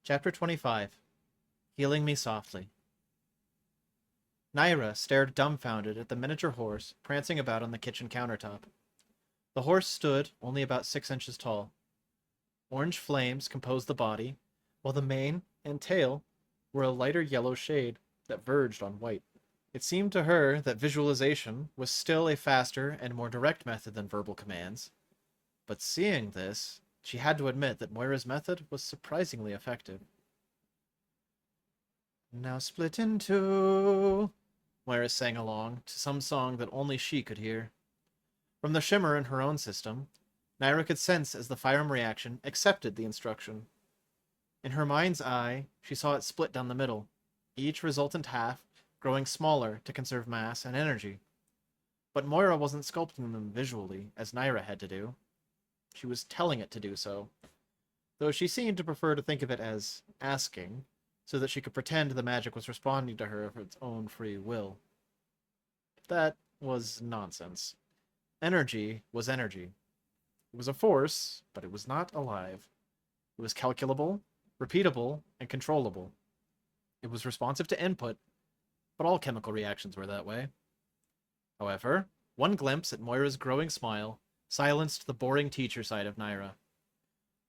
Chapter 25. Healing Me Softly. Naira stared dumbfounded at the miniature horse prancing about on the kitchen countertop. The horse stood only about 6 inches tall. Orange flames composed the body, while the mane and tail were a lighter yellow shade that verged on white. It seemed to her that visualization was still a faster and more direct method than verbal commands, but seeing this, she had to admit that Moira's method was surprisingly effective. Now split in two, Moira sang along to some song that only she could hear. From the shimmer in her own system, Naira could sense as the Fyram reaction accepted the instruction. In her mind's eye, she saw it split down the middle, each resultant half growing smaller to conserve mass and energy. But Moira wasn't sculpting them visually, as Naira had to do. She was telling it to do so, though she seemed to prefer to think of it as asking, so that she could pretend the magic was responding to her of its own free will. That was nonsense. Energy was energy. It was a force, but it was not alive. It was calculable, repeatable, and controllable. It was responsive to input, but all chemical reactions were that way. However, one glimpse at Moira's growing smile silenced the boring teacher side of Naira.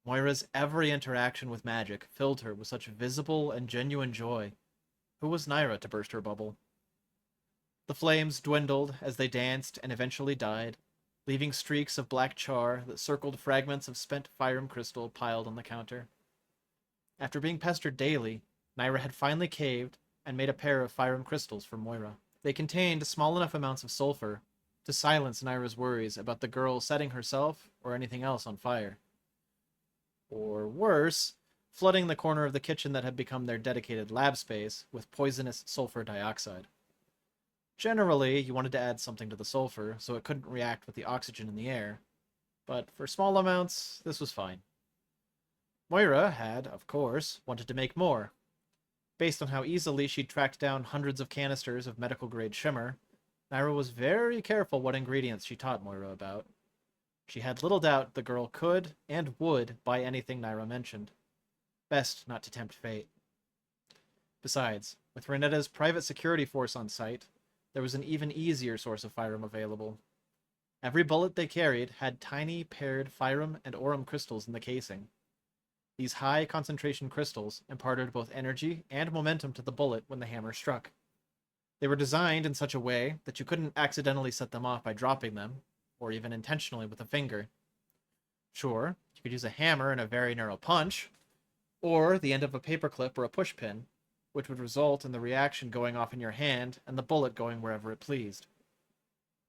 Moira's every interaction with magic filled her with such visible and genuine joy. Who was Naira to burst her bubble? The flames dwindled as they danced and eventually died, leaving streaks of black char that circled fragments of spent Fyram crystal piled on the counter. After being pestered daily, Naira had finally caved and made a pair of Fyram crystals for Moira. They contained small enough amounts of sulfur to silence Naira's worries about the girl setting herself or anything else on fire. Or worse, flooding the corner of the kitchen that had become their dedicated lab space with poisonous sulfur dioxide. Generally, you wanted to add something to the sulfur so it couldn't react with the oxygen in the air, but for small amounts, this was fine. Moira had, of course, wanted to make more. Based on how easily she'd tracked down hundreds of canisters of medical-grade shimmer, Naira was very careful what ingredients she taught Moira about. She had little doubt the girl could and would buy anything Naira mentioned. Best not to tempt fate. Besides, with Renetta's private security force on site, there was an even easier source of Fyram available. Every bullet they carried had tiny paired Fyram and Aurum crystals in the casing. These high concentration crystals imparted both energy and momentum to the bullet when the hammer struck. They were designed in such a way that you couldn't accidentally set them off by dropping them, or even intentionally with a finger. Sure, you could use a hammer and a very narrow punch, or the end of a paperclip or a pushpin, which would result in the reaction going off in your hand and the bullet going wherever it pleased.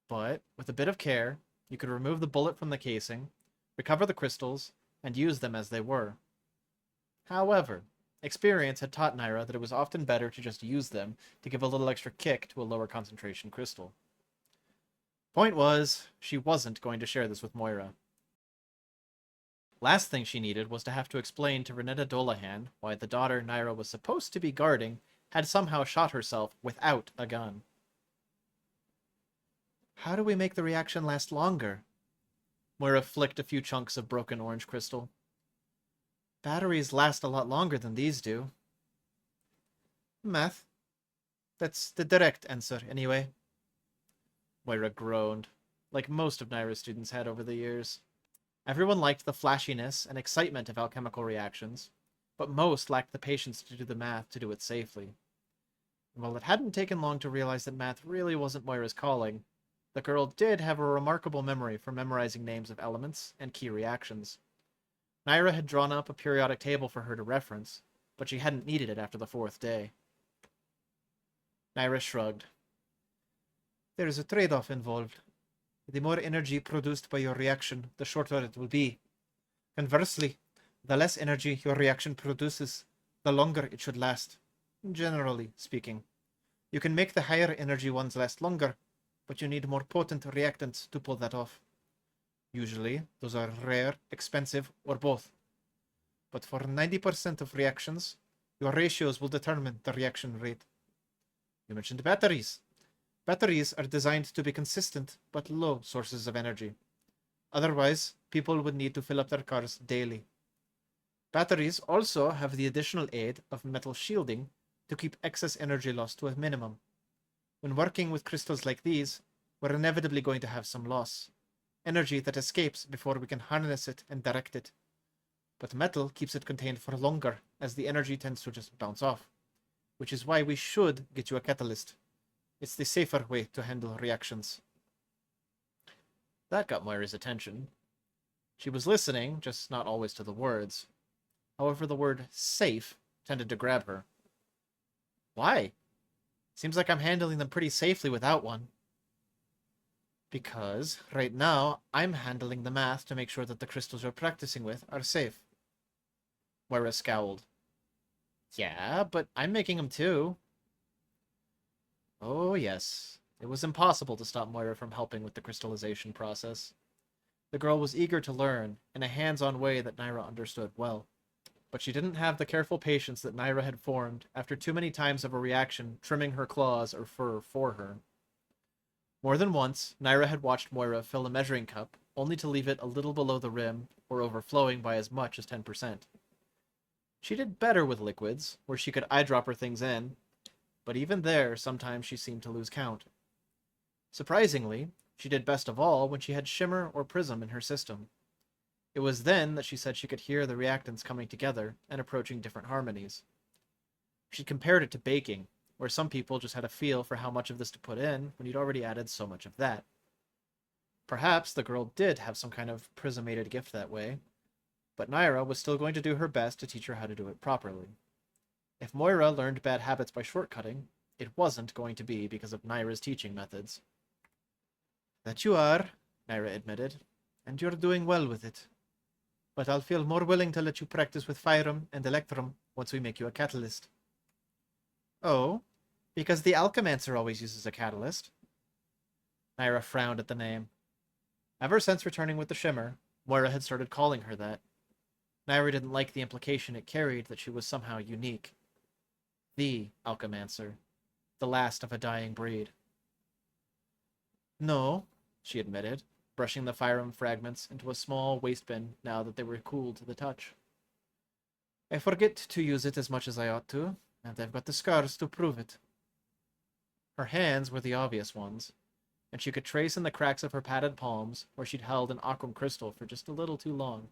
But, with a bit of care, you could remove the bullet from the casing, recover the crystals, and use them as they were. However, experience had taught Naira that it was often better to just use them to give a little extra kick to a lower concentration crystal. Point was, she wasn't going to share this with Moira. Last thing she needed was to have to explain to Renetta Dolahan why the daughter Naira was supposed to be guarding had somehow shot herself without a gun. How do we make the reaction last longer? Moira flicked a few chunks of broken orange crystal. Batteries last a lot longer than these do. Math. That's the direct answer, anyway. Moira groaned, like most of Naira's students had over the years. Everyone liked the flashiness and excitement of alchemical reactions, but most lacked the patience to do the math to do it safely. And while it hadn't taken long to realize that math really wasn't Moira's calling, the girl did have a remarkable memory for memorizing names of elements and key reactions. Naira had drawn up a periodic table for her to reference, but she hadn't needed it after the 4th day. Naira shrugged. There is a trade-off involved. The more energy produced by your reaction, the shorter it will be. Conversely, the less energy your reaction produces, the longer it should last, generally speaking. You can make the higher energy ones last longer, but you need more potent reactants to pull that off. Usually, those are rare, expensive, or both. But for 90% of reactions, your ratios will determine the reaction rate. You mentioned batteries. Batteries are designed to be consistent but low sources of energy. Otherwise, people would need to fill up their cars daily. Batteries also have the additional aid of metal shielding to keep excess energy loss to a minimum. When working with crystals like these, we're inevitably going to have some loss. Energy that escapes before we can harness it and direct it. But metal keeps it contained for longer, as the energy tends to just bounce off. Which is why we should get you a catalyst. It's the safer way to handle reactions. That got Moira's attention. She was listening, just not always to the words. However, the word safe tended to grab her. Why? Seems like I'm handling them pretty safely without one. Because, right now, I'm handling the math to make sure that the crystals you're practicing with are safe. Moira scowled. Yeah, but I'm making them too. Oh, yes. It was impossible to stop Moira from helping with the crystallization process. The girl was eager to learn, in a hands-on way that Naira understood well. But she didn't have the careful patience that Naira had formed after too many times of a reaction trimming her claws or fur for her. More than once, Naira had watched Moira fill a measuring cup, only to leave it a little below the rim or overflowing by as much as 10%. She did better with liquids, where she could eyedropper things in, but even there, sometimes she seemed to lose count. Surprisingly, she did best of all when she had shimmer or prism in her system. It was then that she said she could hear the reactants coming together and approaching different harmonies. She compared it to baking, where some people just had a feel for how much of this to put in when you'd already added so much of that. Perhaps the girl did have some kind of prismated gift that way, but Naira was still going to do her best to teach her how to do it properly. If Moira learned bad habits by shortcutting, it wasn't going to be because of Naira's teaching methods. That you are, Naira admitted, and you're doing well with it. But I'll feel more willing to let you practice with Fyrum and Electrum once we make you a catalyst. Oh, because the Alchemancer always uses a catalyst. Naira frowned at the name. Ever since returning with the Shimmer, Moira had started calling her that. Naira didn't like the implication it carried that she was somehow unique. The Alchemancer. The last of a dying breed. No, she admitted, brushing the Fyrum fragments into a small waste bin now that they were cool to the touch. I forget to use it as much as I ought to, and I've got the scars to prove it. Her hands were the obvious ones, and she could trace in the cracks of her padded palms where she'd held an aquam crystal for just a little too long.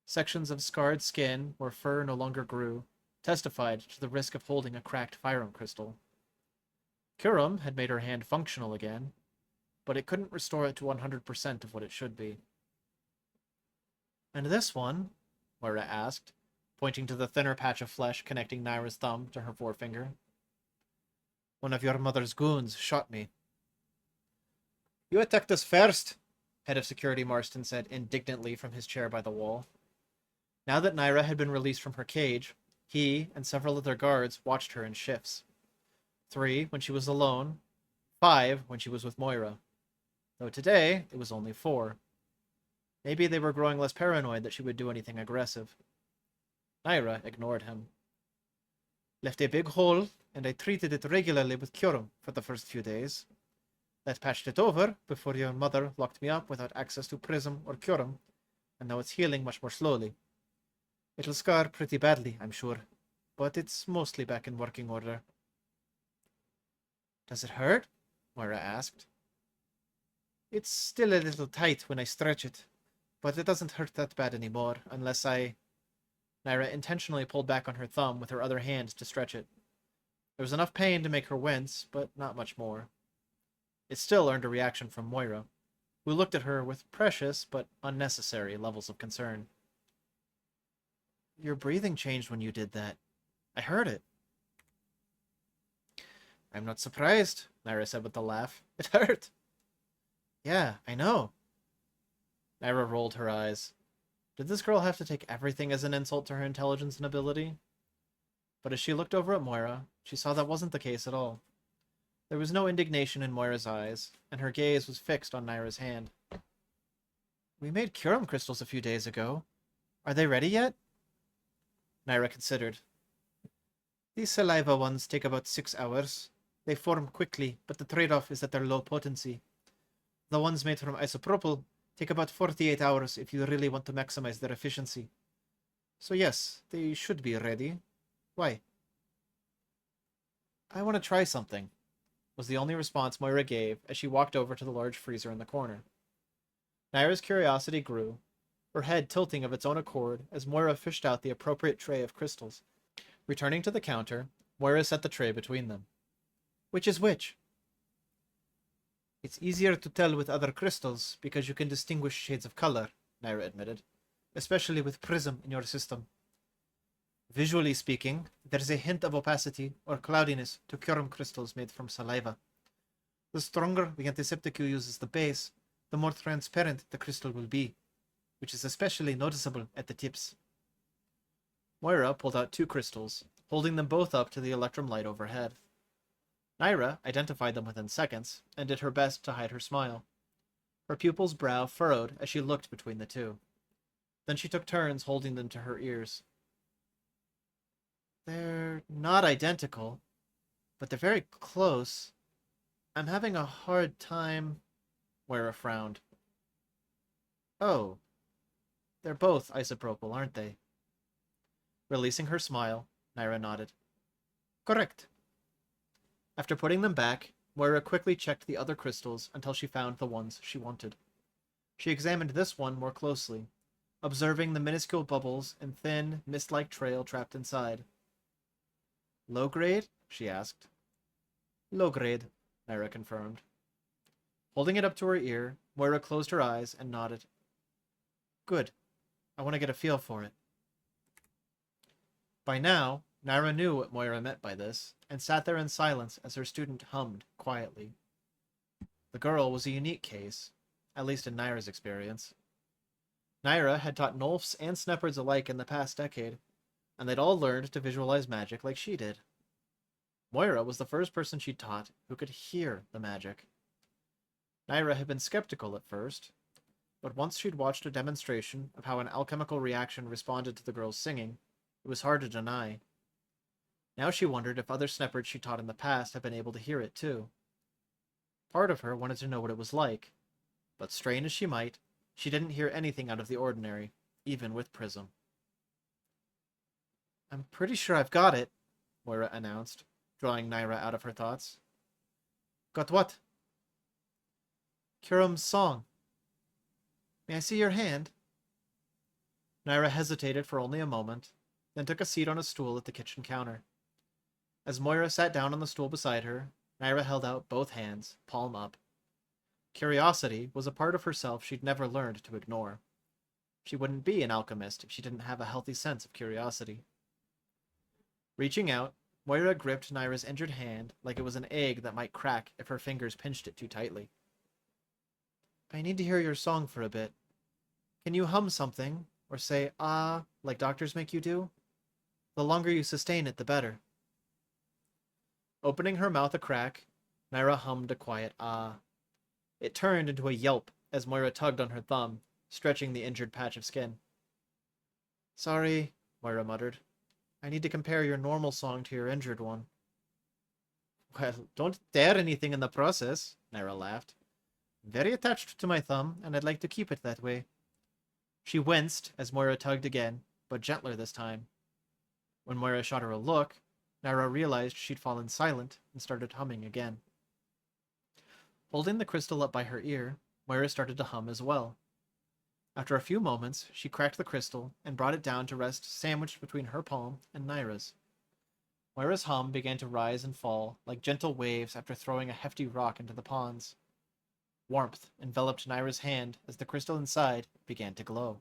Sections of scarred skin where fur no longer grew testified to the risk of holding a cracked Fyrum crystal. Curum had made her hand functional again, but it couldn't restore it to 100% of what it should be. And this one? Moira asked, pointing to the thinner patch of flesh connecting Naira's thumb to her forefinger. One of your mother's goons shot me. You attacked us first, Head of Security Marston said indignantly from his chair by the wall. Now that Naira had been released from her cage, he and several other guards watched her in shifts. 3 when she was alone, 5 when she was with Moira. Though today, it was only 4. Maybe they were growing less paranoid that she would do anything aggressive. Naira ignored him. Left a big hole, and I treated it regularly with Curum for the first few days. That patched it over before your mother locked me up without access to Prism or Curum, and now it's healing much more slowly. It'll scar pretty badly, I'm sure, but it's mostly back in working order. Does it hurt? Moira asked. It's still a little tight when I stretch it, but it doesn't hurt that bad anymore, unless I... Naira intentionally pulled back on her thumb with her other hand to stretch it. There was enough pain to make her wince, but not much more. It still earned a reaction from Moira, who looked at her with precious but unnecessary levels of concern. Your breathing changed when you did that. I heard it. I'm not surprised, Naira said with a laugh. It hurt. Yeah, I know. Naira rolled her eyes. Did this girl have to take everything as an insult to her intelligence and ability? But as she looked over at Moira, she saw that wasn't the case at all. There was no indignation in Moira's eyes, and her gaze was fixed on Naira's hand. We made Curum crystals a few days ago. Are they ready yet? Naira considered. These saliva ones take about 6 hours. They form quickly, but the trade-off is that they're low potency. The ones made from isopropyl take about 48 hours if you really want to maximize their efficiency. So yes, they should be ready. Why? I want to try something, was the only response Moira gave as she walked over to the large freezer in the corner. Naira's curiosity grew, her head tilting of its own accord as Moira fished out the appropriate tray of crystals. Returning to the counter, Moira set the tray between them. Which is which? It's easier to tell with other crystals because you can distinguish shades of color, Naira admitted, especially with prism in your system. Visually speaking, there's a hint of opacity or cloudiness to Curum crystals made from saliva. The stronger the antiseptic you use as the base, the more transparent the crystal will be, which is especially noticeable at the tips. Moira pulled out 2 crystals, holding them both up to the electrum light overhead. Naira identified them within seconds, and did her best to hide her smile. Her pupil's brow furrowed as she looked between the 2. Then she took turns holding them to her ears. They're not identical, but they're very close. I'm having a hard time... Moira frowned. Oh, they're both isopropyl, aren't they? Releasing her smile, Naira nodded. Correct. After putting them back, Moira quickly checked the other crystals until she found the ones she wanted. She examined this one more closely, observing the minuscule bubbles and thin, mist-like trail trapped inside. Low grade? She asked. Low grade, Naira confirmed. Holding it up to her ear, Moira closed her eyes and nodded. Good. I want to get a feel for it. By now, Naira knew what Moira meant by this, and sat there in silence as her student hummed quietly. The girl was a unique case, at least in Naira's experience. Naira had taught Nolfs and Sneppards alike in the past decade, and they'd all learned to visualize magic like she did. Moira was the first person she'd taught who could hear the magic. Naira had been skeptical at first, but once she'd watched a demonstration of how an alchemical reaction responded to the girl's singing, it was hard to deny. Now she wondered if other Sneppards she taught in the past had been able to hear it too. Part of her wanted to know what it was like, but strain as she might, she didn't hear anything out of the ordinary, even with Prism. I'm pretty sure I've got it, Moira announced, drawing Naira out of her thoughts. Got what? Curum's song. May I see your hand? Naira hesitated for only a moment, then took a seat on a stool at the kitchen counter. As Moira sat down on the stool beside her, Naira held out both hands, palm up. Curiosity was a part of herself she'd never learned to ignore. She wouldn't be an alchemist if she didn't have a healthy sense of curiosity. Reaching out, Moira gripped Naira's injured hand like it was an egg that might crack if her fingers pinched it too tightly. I need to hear your song for a bit. Can you hum something, or say ah, like doctors make you do? The longer you sustain it, the better. Opening her mouth a crack, Naira hummed a quiet ah. It turned into a yelp as Moira tugged on her thumb, stretching the injured patch of skin. Sorry, Moira muttered. I need to compare your normal song to your injured one. Well, don't dare anything in the process, Naira laughed. Very attached to my thumb, and I'd like to keep it that way. She winced as Moira tugged again, but gentler this time. When Moira shot her a look, Naira realized she'd fallen silent and started humming again. Holding the crystal up by her ear, Moira started to hum as well. After a few moments, she cracked the crystal and brought it down to rest sandwiched between her palm and Naira's. Moira's hum began to rise and fall like gentle waves after throwing a hefty rock into the ponds. Warmth enveloped Naira's hand as the crystal inside began to glow.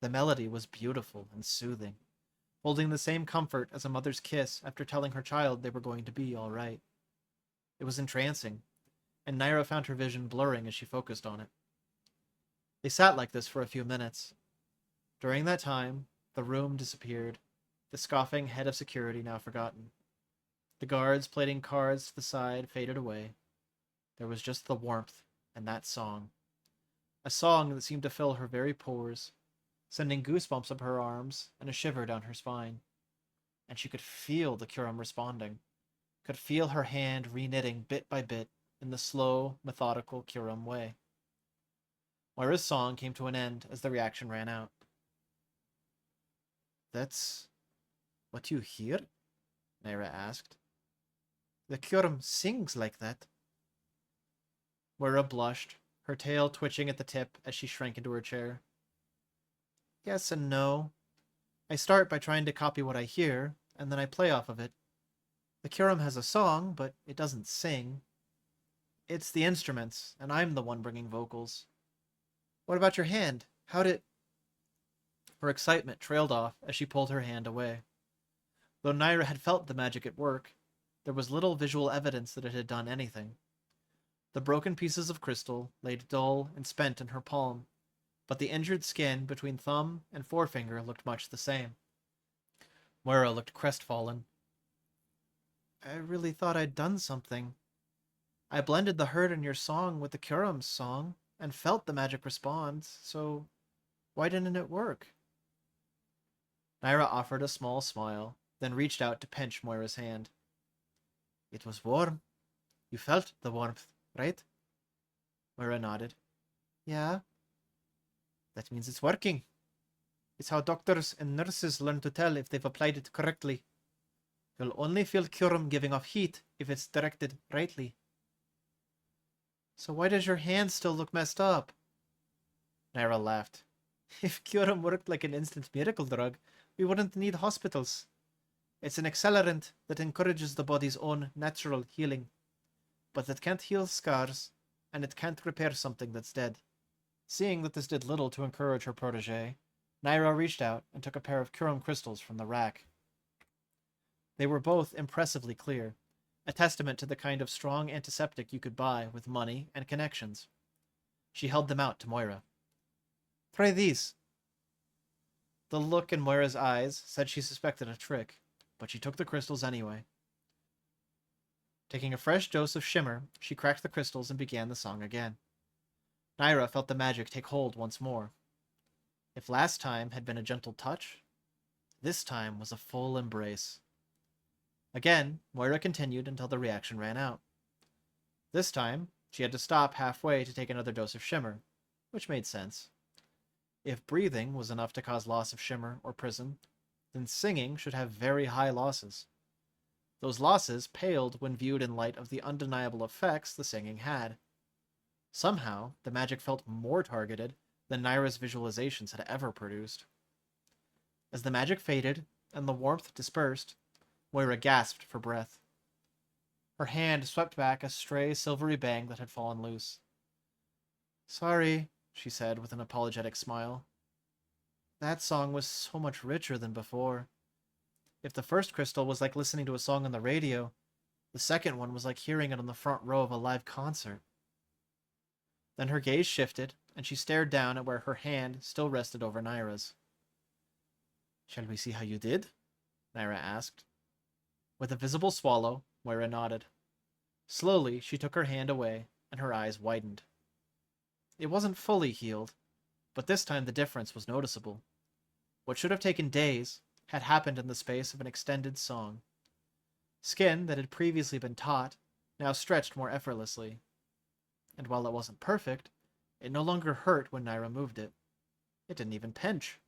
The melody was beautiful and soothing, holding the same comfort as a mother's kiss after telling her child they were going to be all right. It was entrancing, and Naira found her vision blurring as she focused on it. They sat like this for a few minutes. During that time, the room disappeared, the scoffing head of security now forgotten. The guards plating cards to the side faded away. There was just the warmth and that song. A song that seemed to fill her very pores, sending goosebumps up her arms and a shiver down her spine. And she could feel the Curum responding, could feel her hand reknitting bit by bit in the slow, methodical Curum way. Moira's song came to an end as the reaction ran out. That's what you hear? Naira asked. The Curum sings like that. Moira blushed, her tail twitching at the tip as she shrank into her chair. Yes and no. I start by trying to copy what I hear, and then I play off of it. The Curum has a song, but it doesn't sing. It's the instruments, and I'm the one bringing vocals. What about your hand? How did... Her excitement trailed off as she pulled her hand away. Though Naira had felt the magic at work, there was little visual evidence that it had done anything. The broken pieces of crystal lay dull and spent in her palm, but the injured skin between thumb and forefinger looked much the same. Moira looked crestfallen. I really thought I'd done something. I blended the hurt in your song with the Curum's song, and felt the magic respond, so why didn't it work? Naira offered a small smile, then reached out to pinch Moira's hand. It was warm. You felt the warmth, right? Moira nodded. Yeah. That means it's working. It's how doctors and nurses learn to tell if they've applied it correctly. You'll only feel Curum giving off heat if it's directed rightly. So why does your hand still look messed up? Naira laughed. If Curum worked like an instant miracle drug, we wouldn't need hospitals. It's an accelerant that encourages the body's own natural healing. But it can't heal scars, and it can't repair something that's dead. Seeing that this did little to encourage her protege, Naira reached out and took a pair of Curum crystals from the rack. They were both impressively clear, a testament to the kind of strong antiseptic you could buy with money and connections. She held them out to Moira. Try these. The look in Moira's eyes said she suspected a trick, but she took the crystals anyway. Taking a fresh dose of shimmer, she cracked the crystals and began the song again. Naira felt the magic take hold once more. If last time had been a gentle touch, this time was a full embrace. Again, Moira continued until the reaction ran out. This time, she had to stop halfway to take another dose of shimmer, which made sense. If breathing was enough to cause loss of shimmer or prism, then singing should have very high losses. Those losses paled when viewed in light of the undeniable effects the singing had. Somehow, the magic felt more targeted than Naira's visualizations had ever produced. As the magic faded and the warmth dispersed, Moira gasped for breath. Her hand swept back a stray silvery bang that had fallen loose. Sorry, she said with an apologetic smile. That song was so much richer than before. If the first crystal was like listening to a song on the radio, the second one was like hearing it on the front row of a live concert. Then her gaze shifted, and she stared down at where her hand still rested over Naira's. Shall we see how you did? Naira asked. With a visible swallow, Moira nodded. Slowly, she took her hand away, and her eyes widened. It wasn't fully healed, but this time the difference was noticeable. What should have taken days had happened in the space of an extended song. Skin that had previously been taut now stretched more effortlessly. And while it wasn't perfect, it no longer hurt when Naira moved it. It didn't even pinch.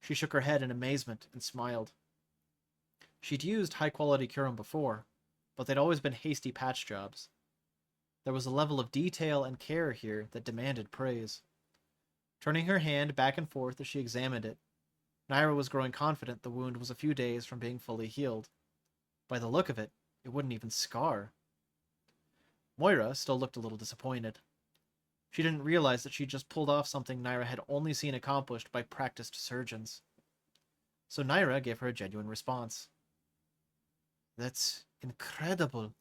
She shook her head in amazement and smiled. She'd used high-quality Curum before, but they'd always been hasty patch jobs. There was a level of detail and care here that demanded praise. Turning her hand back and forth as she examined it, Naira was growing confident the wound was a few days from being fully healed. By the look of it, it wouldn't even scar. Moira still looked a little disappointed. She didn't realize that she'd just pulled off something Naira had only seen accomplished by practiced surgeons. So Naira gave her a genuine response. That's incredible.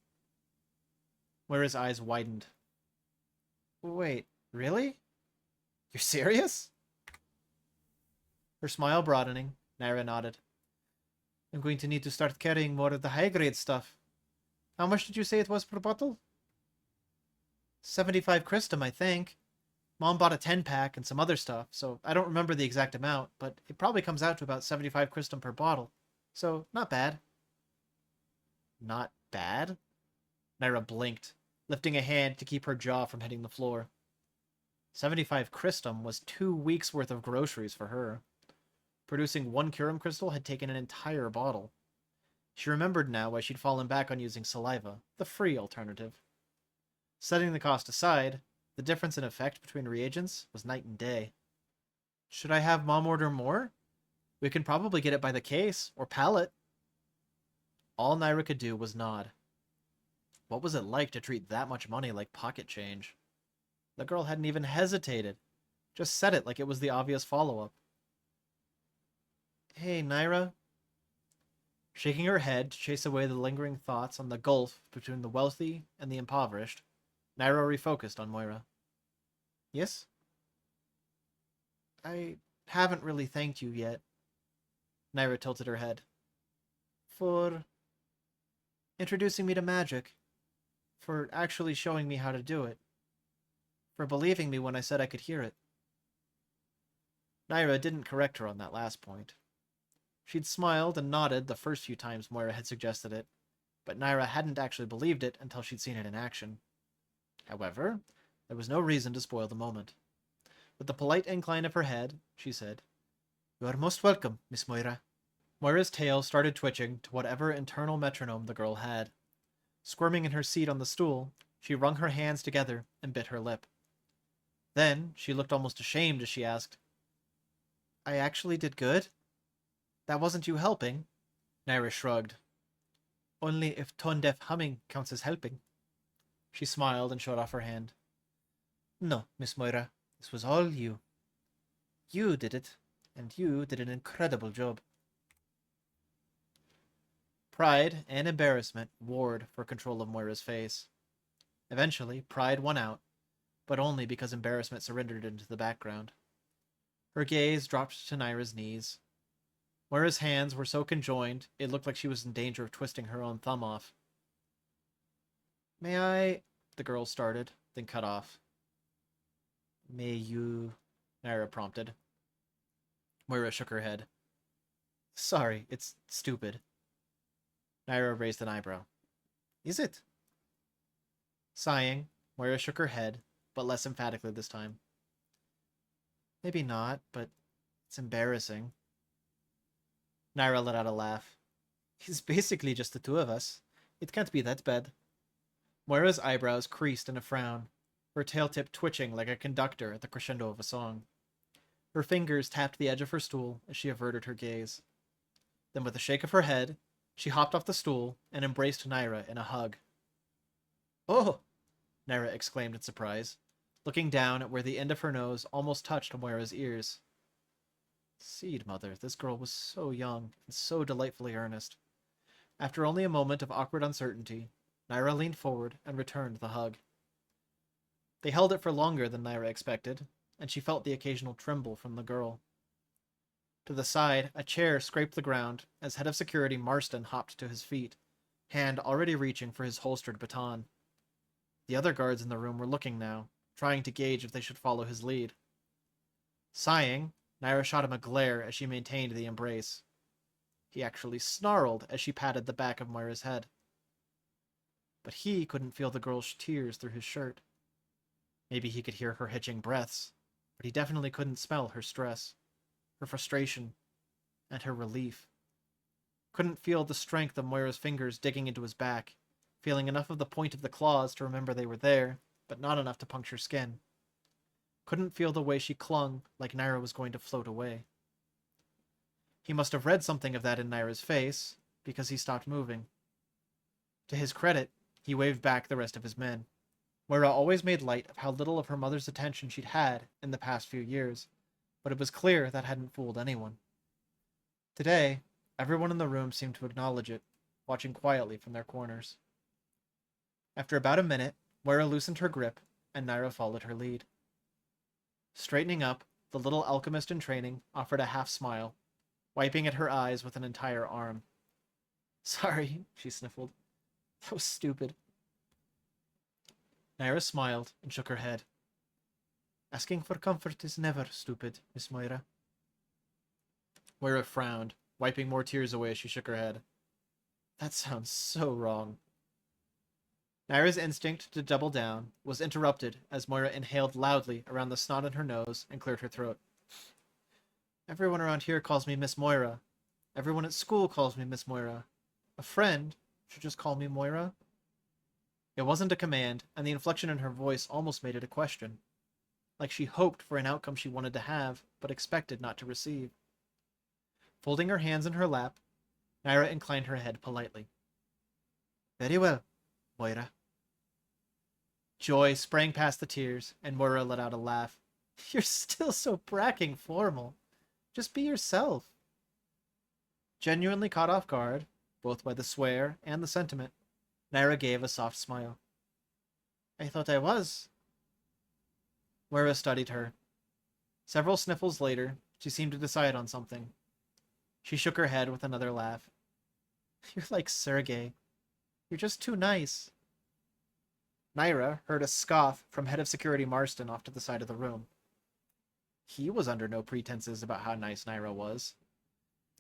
Moira's eyes widened. Wait, really? You're serious? Her smile broadening, Naira nodded. I'm going to need to start carrying more of the high-grade stuff. How much did you say it was per bottle? 75 Christum, I think. Mom bought a 10-pack and some other stuff, so I don't remember the exact amount, but it probably comes out to about 75 Christum per bottle. So, not bad. Not bad? Naira blinked, lifting a hand to keep her jaw from hitting the floor. 75 Christum was 2 weeks' worth of groceries for her. Producing one Curum crystal had taken an entire bottle. She remembered now why she'd fallen back on using saliva, the free alternative. Setting the cost aside, the difference in effect between reagents was night and day. Should I have Mom order more? We can probably get it by the case, or pallet. All Naira could do was nod. What was it like to treat that much money like pocket change? The girl hadn't even hesitated. Just said it like it was the obvious follow-up. Hey, Naira. Shaking her head to chase away the lingering thoughts on the gulf between the wealthy and the impoverished, Naira refocused on Moira. Yes? I haven't really thanked you yet. Naira tilted her head. For introducing me to magic. For actually showing me how to do it. For believing me when I said I could hear it. Naira didn't correct her on that last point. She'd smiled and nodded the first few times Moira had suggested it, but Naira hadn't actually believed it until she'd seen it in action. However, there was no reason to spoil the moment. With a polite incline of her head, she said, You are most welcome, Miss Moira. Moira's tail started twitching to whatever internal metronome the girl had. Squirming in her seat on the stool, she wrung her hands together and bit her lip. Then she looked almost ashamed as she asked, I actually did good? That wasn't you helping? Naira shrugged. Only if tone-deaf humming counts as helping. She smiled and showed off her hand. No, Miss Moira, this was all you. You did it, and you did an incredible job. Pride and embarrassment warred for control of Moira's face. Eventually, pride won out, but only because embarrassment surrendered into the background. Her gaze dropped to Naira's knees. Moira's hands were so conjoined, it looked like she was in danger of twisting her own thumb off. May I? The girl started, then cut off. May you? Naira prompted. Moira shook her head. Sorry, it's stupid. Naira raised an eyebrow. Is it? Sighing, Moira shook her head, but less emphatically this time. Maybe not, but it's embarrassing. Naira let out a laugh. It's basically just the two of us. It can't be that bad. Moira's eyebrows creased in a frown, her tail tip twitching like a conductor at the crescendo of a song. Her fingers tapped the edge of her stool as she averted her gaze. Then with a shake of her head, she hopped off the stool and embraced Naira in a hug. Oh! Naira exclaimed in surprise, looking down at where the end of her nose almost touched Moira's ears. Seed mother, this girl was so young and so delightfully earnest. After only a moment of awkward uncertainty, Naira leaned forward and returned the hug. They held it for longer than Naira expected, and she felt the occasional tremble from the girl. To the side, a chair scraped the ground as head of security Marston hopped to his feet, hand already reaching for his holstered baton. The other guards in the room were looking now, trying to gauge if they should follow his lead. Sighing, Naira shot him a glare as she maintained the embrace. He actually snarled as she patted the back of Moira's head. But he couldn't feel the girl's tears through his shirt. Maybe he could hear her hitching breaths, but he definitely couldn't smell her stress, her frustration, and her relief. Couldn't feel the strength of Moira's fingers digging into his back, feeling enough of the point of the claws to remember they were there, but not enough to puncture skin. Couldn't feel the way she clung, like Naira was going to float away. He must have read something of that in Naira's face, because he stopped moving. To his credit, he waved back the rest of his men. Moira always made light of how little of her mother's attention she'd had in the past few years, but it was clear that hadn't fooled anyone. Today, everyone in the room seemed to acknowledge it, watching quietly from their corners. After about a minute, Moira loosened her grip, and Naira followed her lead. Straightening up, the little alchemist in training offered a half smile, wiping at her eyes with an entire arm. Sorry, she sniffled. That was stupid. Naira smiled and shook her head. Asking for comfort is never stupid, Miss Moira. Moira frowned, wiping more tears away as she shook her head. That sounds so wrong. Naira's instinct to double down was interrupted as Moira inhaled loudly around the snot in her nose and cleared her throat. Everyone around here calls me Miss Moira. Everyone at school calls me Miss Moira. A friend should just call me Moira. It wasn't a command, and the inflection in her voice almost made it a question. Like she hoped for an outcome she wanted to have, but expected not to receive. Folding her hands in her lap, Naira inclined her head politely. Very well, Moira. Joy sprang past the tears, and Moira let out a laugh. You're still so bracking formal. Just be yourself. Genuinely caught off guard, both by the swear and the sentiment, Naira gave a soft smile. I thought I was. Moira studied her. Several sniffles later, she seemed to decide on something. She shook her head with another laugh. You're like Sergei. You're just too nice. Naira heard a scoff from head of security Marston off to the side of the room. He was under no pretenses about how nice Naira was.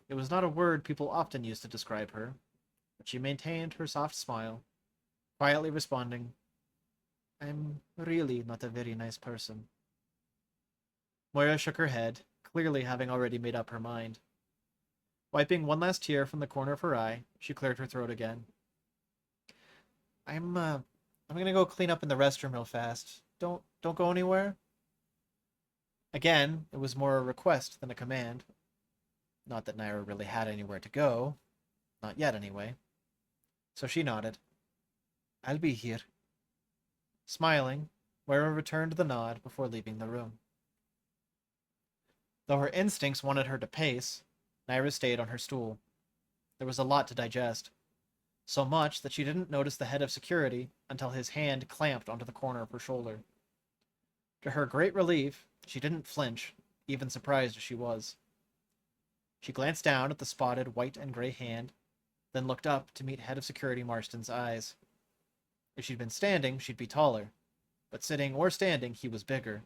It was not a word people often used to describe her, but she maintained her soft smile, quietly responding, I'm really not a very nice person. Moira shook her head, clearly having already made up her mind. Wiping one last tear from the corner of her eye, she cleared her throat again. I'm gonna go clean up in the restroom real fast. Don't go anywhere. Again, it was more a request than a command. Not that Naira really had anywhere to go. Not yet, anyway. So she nodded. I'll be here. Smiling, Moira returned the nod before leaving the room. Though her instincts wanted her to pace, Naira stayed on her stool. There was a lot to digest. So much that she didn't notice the head of security until his hand clamped onto the corner of her shoulder. To her great relief, she didn't flinch, even surprised as she was. She glanced down at the spotted white and gray hand, then looked up to meet head of security Marston's eyes. If she'd been standing, she'd be taller, but sitting or standing, he was bigger.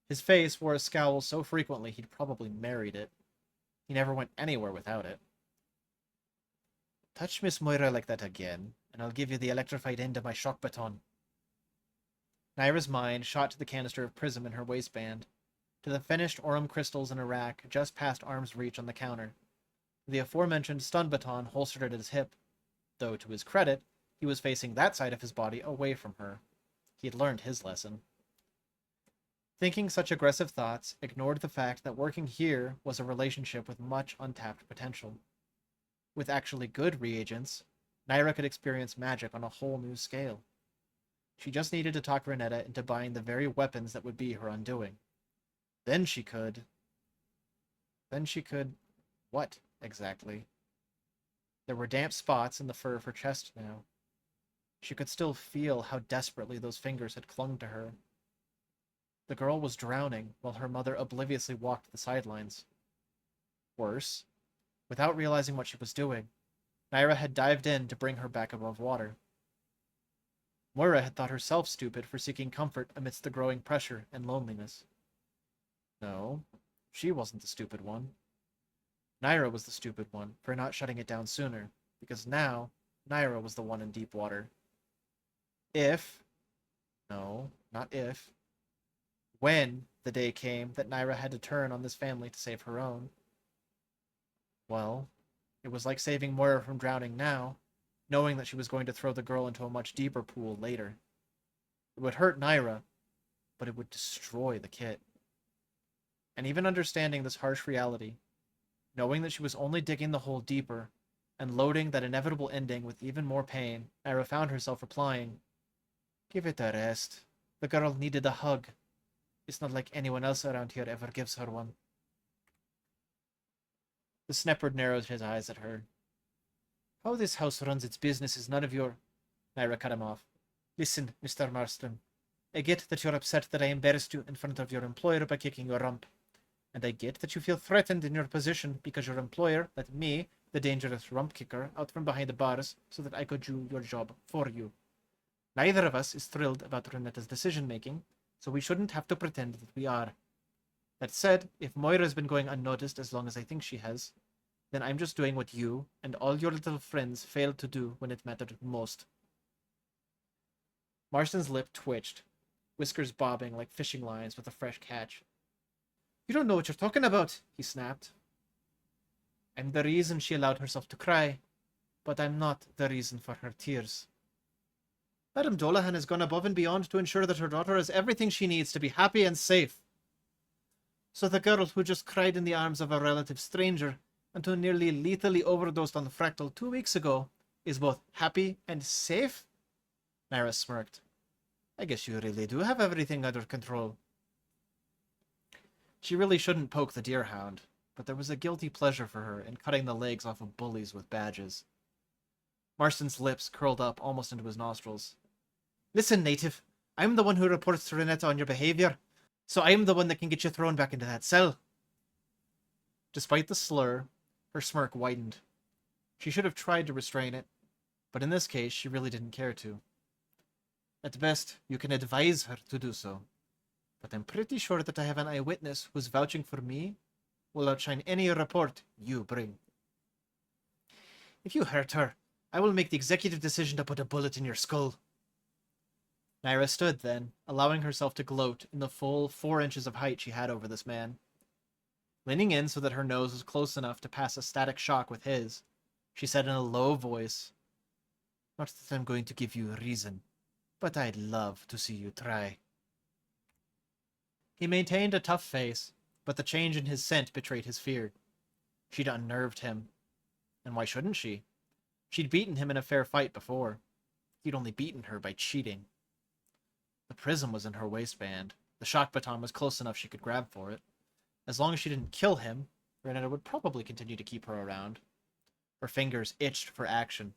His face wore a scowl so frequently he'd probably married it. He never went anywhere without it. Touch Miss Moira like that again, and I'll give you the electrified end of my shock baton. Naira's mind shot to the canister of prism in her waistband, to the finished Aurum crystals in a rack just past arm's reach on the counter, to the aforementioned stun baton holstered at his hip, though to his credit, he was facing that side of his body away from her. He had learned his lesson. Thinking such aggressive thoughts ignored the fact that working here was a relationship with much untapped potential. With actually good reagents, Naira could experience magic on a whole new scale. She just needed to talk Renetta into buying the very weapons that would be her undoing. Then she could... What, exactly? There were damp spots in the fur of her chest now. She could still feel how desperately those fingers had clung to her. The girl was drowning while her mother obliviously walked the sidelines. Worse, without realizing what she was doing, Naira had dived in to bring her back above water. Moira had thought herself stupid for seeking comfort amidst the growing pressure and loneliness. No, she wasn't the stupid one. Naira was the stupid one for not shutting it down sooner, because now Naira was the one in deep water. No, not if, when the day came that Naira had to turn on this family to save her own, well, it was like saving Moira from drowning now, knowing that she was going to throw the girl into a much deeper pool later. It would hurt Naira, but it would destroy the kit. And even understanding this harsh reality, knowing that she was only digging the hole deeper, and loading that inevitable ending with even more pain, Naira found herself replying, Give it a rest. The girl needed a hug. It's not like anyone else around here ever gives her one. The Snepard narrowed his eyes at her. How this house runs its business is none of your... Naira cut him off. Listen, Mr. Marston. I get that you're upset that I embarrassed you in front of your employer by kicking your rump. And I get that you feel threatened in your position because your employer let me, the dangerous rump kicker, out from behind the bars so that I could do your job for you. Neither of us is thrilled about Renetta's decision-making, so we shouldn't have to pretend that we are. That said, if Moira's been going unnoticed as long as I think she has, then I'm just doing what you and all your little friends failed to do when it mattered most. Marston's lip twitched, whiskers bobbing like fishing lines with a fresh catch. You don't know what you're talking about, he snapped. I'm the reason she allowed herself to cry, but I'm not the reason for her tears. Madame Dolahan has gone above and beyond to ensure that her daughter has everything she needs to be happy and safe. So the girl who just cried in the arms of a relative stranger and who nearly lethally overdosed on Fractal 2 weeks ago is both happy and safe? Naira smirked. I guess you really do have everything under control. She really shouldn't poke the deerhound, but there was a guilty pleasure for her in cutting the legs off of bullies with badges. Marston's lips curled up almost into his nostrils. Listen, native, I'm the one who reports to Renetta on your behavior, so I'm the one that can get you thrown back into that cell. Despite the slur, her smirk widened. She should have tried to restrain it, but in this case, she really didn't care to. At best, you can advise her to do so, but I'm pretty sure that I have an eyewitness who's vouching for me will outshine any report you bring. If you hurt her, I will make the executive decision to put a bullet in your skull. Naira stood then, allowing herself to gloat in the full 4 inches of height she had over this man. Leaning in so that her nose was close enough to pass a static shock with his, she said in a low voice, Not that I'm going to give you a reason, but I'd love to see you try. He maintained a tough face, but the change in his scent betrayed his fear. She'd unnerved him. And why shouldn't she? She'd beaten him in a fair fight before. He'd only beaten her by cheating. The prism was in her waistband. The shock baton was close enough she could grab for it. As long as she didn't kill him, Renetta would probably continue to keep her around. Her fingers itched for action.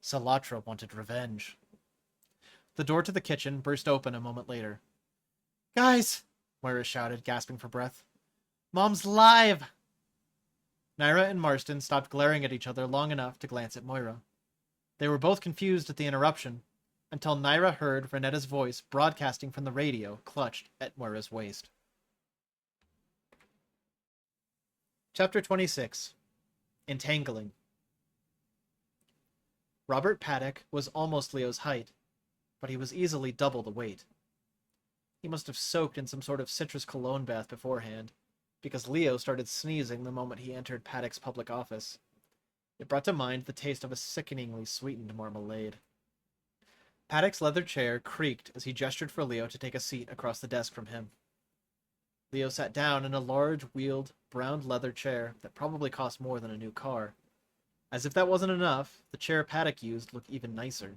Salatra wanted revenge. The door to the kitchen burst open a moment later. Guys! Moira shouted, gasping for breath. Mom's live! Naira and Marston stopped glaring at each other long enough to glance at Moira. They were both confused at the interruption, until Naira heard Renetta's voice broadcasting from the radio clutched at Moira's waist. Chapter 26. Entangling. Robert Paddock was almost Leo's height, but he was easily double the weight. He must have soaked in some sort of citrus cologne bath beforehand, because Leo started sneezing the moment he entered Paddock's public office. It brought to mind the taste of a sickeningly sweetened marmalade. Paddock's leather chair creaked as he gestured for Leo to take a seat across the desk from him. Leo sat down in a large, wheeled, brown leather chair that probably cost more than a new car. As if that wasn't enough, the chair Paddock used looked even nicer.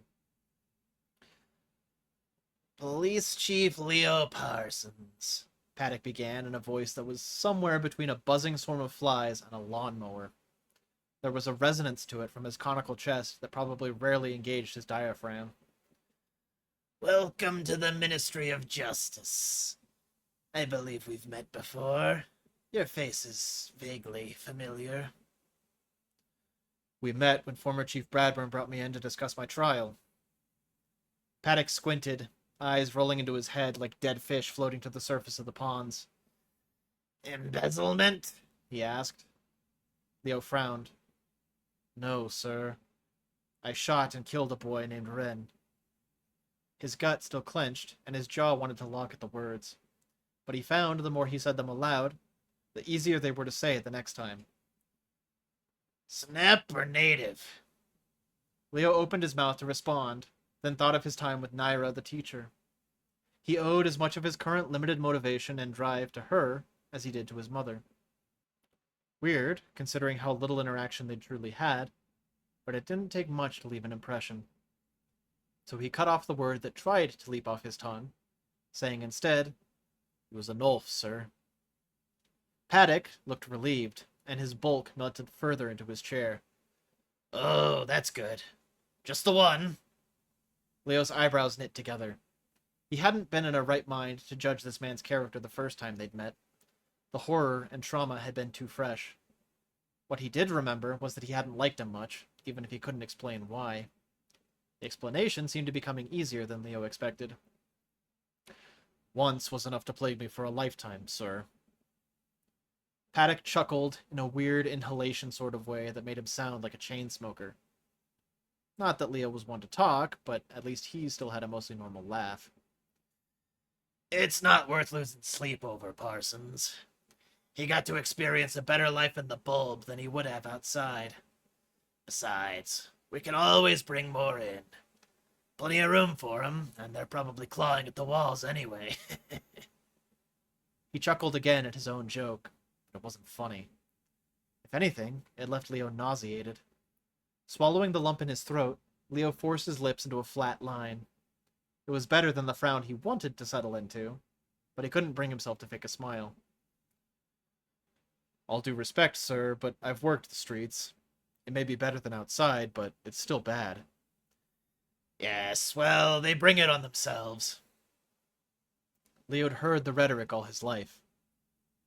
Police Chief Leo Parsons, Paddock began in a voice that was somewhere between a buzzing swarm of flies and a lawnmower. There was a resonance to it from his conical chest that probably rarely engaged his diaphragm. Welcome to the Ministry of Justice. I believe we've met before. Your face is vaguely familiar. We met when former Chief Bradburn brought me in to discuss my trial. Paddock squinted, eyes rolling into his head like dead fish floating to the surface of the ponds. Embezzlement? He asked. Leo frowned. No, sir. I shot and killed a boy named Ren. His gut still clenched, and his jaw wanted to lock at the words. But he found the more he said them aloud, the easier they were to say the next time. Snap or native? Leo opened his mouth to respond, then thought of his time with Naira, the teacher. He owed as much of his current limited motivation and drive to her as he did to his mother. Weird, considering how little interaction they truly had, but it didn't take much to leave an impression. So he cut off the word that tried to leap off his tongue, saying instead, It was a Nolf, sir. Paddock looked relieved, and his bulk melted further into his chair. Oh, that's good. Just the one. Leo's eyebrows knit together. He hadn't been in a right mind to judge this man's character the first time they'd met. The horror and trauma had been too fresh. What he did remember was that he hadn't liked him much, even if he couldn't explain why. The explanation seemed to be coming easier than Leo expected. Once was enough to plague me for a lifetime, sir. Paddock chuckled in a weird inhalation sort of way that made him sound like a chain smoker. Not that Leo was one to talk, but at least he still had a mostly normal laugh. It's not worth losing sleep over, Parsons. He got to experience a better life in the bulb than he would have outside. Besides, we can always bring more in. Plenty of room for 'em, and they're probably clawing at the walls anyway. He chuckled again at his own joke, but it wasn't funny. If anything, it left Leo nauseated. Swallowing the lump in his throat, Leo forced his lips into a flat line. It was better than the frown he wanted to settle into, but he couldn't bring himself to fake a smile. All due respect, sir, but I've worked the streets. It may be better than outside, but it's still bad. Yes, well, they bring it on themselves. Leo had heard the rhetoric all his life.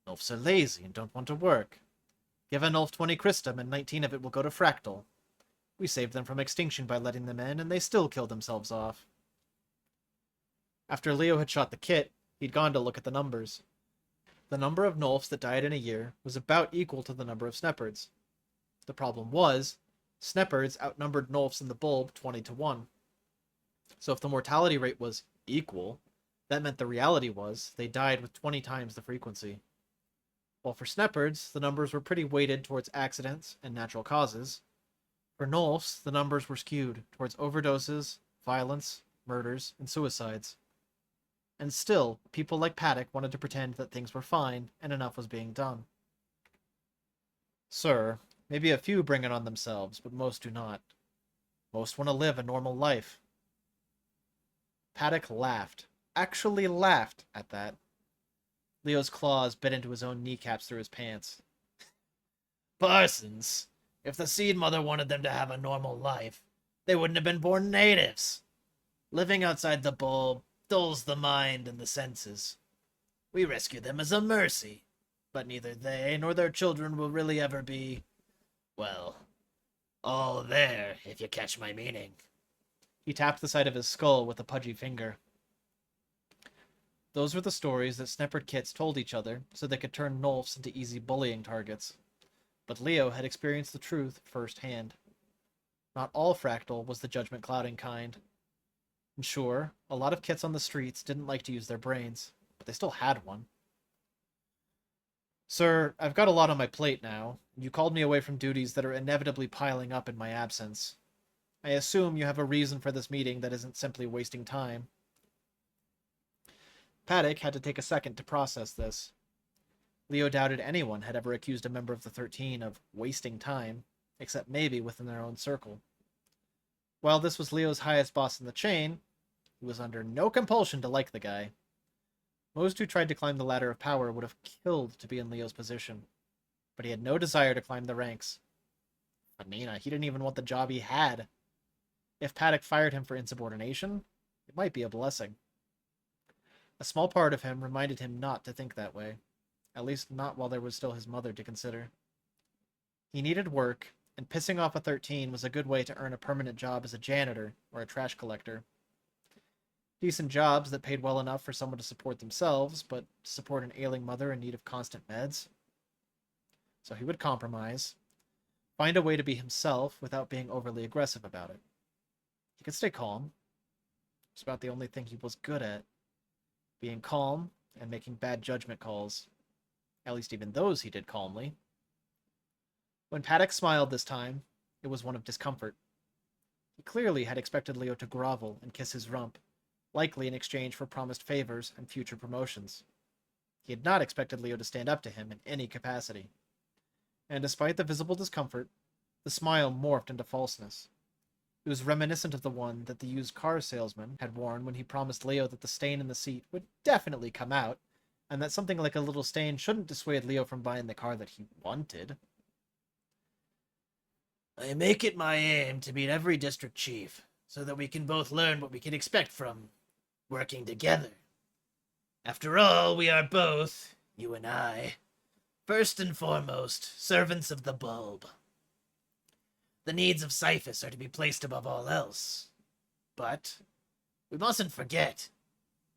Elves are lazy and don't want to work. Give an elf 20 Christum and 19 of it will go to Fractal. We saved them from extinction by letting them in, and they still killed themselves off. After Leo had shot the kit, he'd gone to look at the numbers. The number of Nulfs that died in a year was about equal to the number of Sneppards. The problem was, Sneppards outnumbered Nulfs in the bulb 20 to 1. So if the mortality rate was equal, that meant the reality was they died with 20 times the frequency. While for Sneppards, the numbers were pretty weighted towards accidents and natural causes. For Nulfs, the numbers were skewed towards overdoses, violence, murders, and suicides. And still, people like Paddock wanted to pretend that things were fine and enough was being done. Sir, maybe a few bring it on themselves, but most do not. Most want to live a normal life. Paddock laughed. Actually laughed at that. Leo's claws bit into his own kneecaps through his pants. Parsons, if the Seed Mother wanted them to have a normal life, they wouldn't have been born natives. Living outside the bulb dulls the mind and the senses. We rescue them as a mercy, but neither they nor their children will really ever be, well, all there, if you catch my meaning. He tapped the side of his skull with a pudgy finger. Those were the stories that Sneppard kits told each other so they could turn Nulfs into easy bullying targets. But Leo had experienced the truth firsthand. Not all Fractal was the judgment-clouding kind. And sure, a lot of kits on the streets didn't like to use their brains, but they still had one. Sir, I've got a lot on my plate now. You called me away from duties that are inevitably piling up in my absence. I assume you have a reason for this meeting that isn't simply wasting time. Paddock had to take a second to process this. Leo doubted anyone had ever accused a member of the 13 of wasting time, except maybe within their own circle. While this was Leo's highest boss in the chain, he was under no compulsion to like the guy. Most who tried to climb the ladder of power would have killed to be in Leo's position, but he had no desire to climb the ranks. Anina, he didn't even want the job he had. If Paddock fired him for insubordination, it might be a blessing. A small part of him reminded him not to think that way, at least not while there was still his mother to consider. He needed work, and pissing off a 13 was a good way to earn a permanent job as a janitor or a trash collector. Decent jobs that paid well enough for someone to support themselves, but to support an ailing mother in need of constant meds. So he would compromise, find a way to be himself without being overly aggressive about it. He could stay calm. It's about the only thing he was good at. Being calm and making bad judgment calls. At least even those he did calmly. When Paddock smiled this time, it was one of discomfort. He clearly had expected Leo to grovel and kiss his rump, likely in exchange for promised favors and future promotions. He had not expected Leo to stand up to him in any capacity. And despite the visible discomfort, the smile morphed into falseness. It was reminiscent of the one that the used car salesman had worn when he promised Leo that the stain in the seat would definitely come out, and that something like a little stain shouldn't dissuade Leo from buying the car that he wanted. I make it my aim to meet every district chief, so that we can both learn what we can expect from working together. After all, we are both, you and I, first and foremost, servants of the bulb. The needs of Cyphus are to be placed above all else. But we mustn't forget,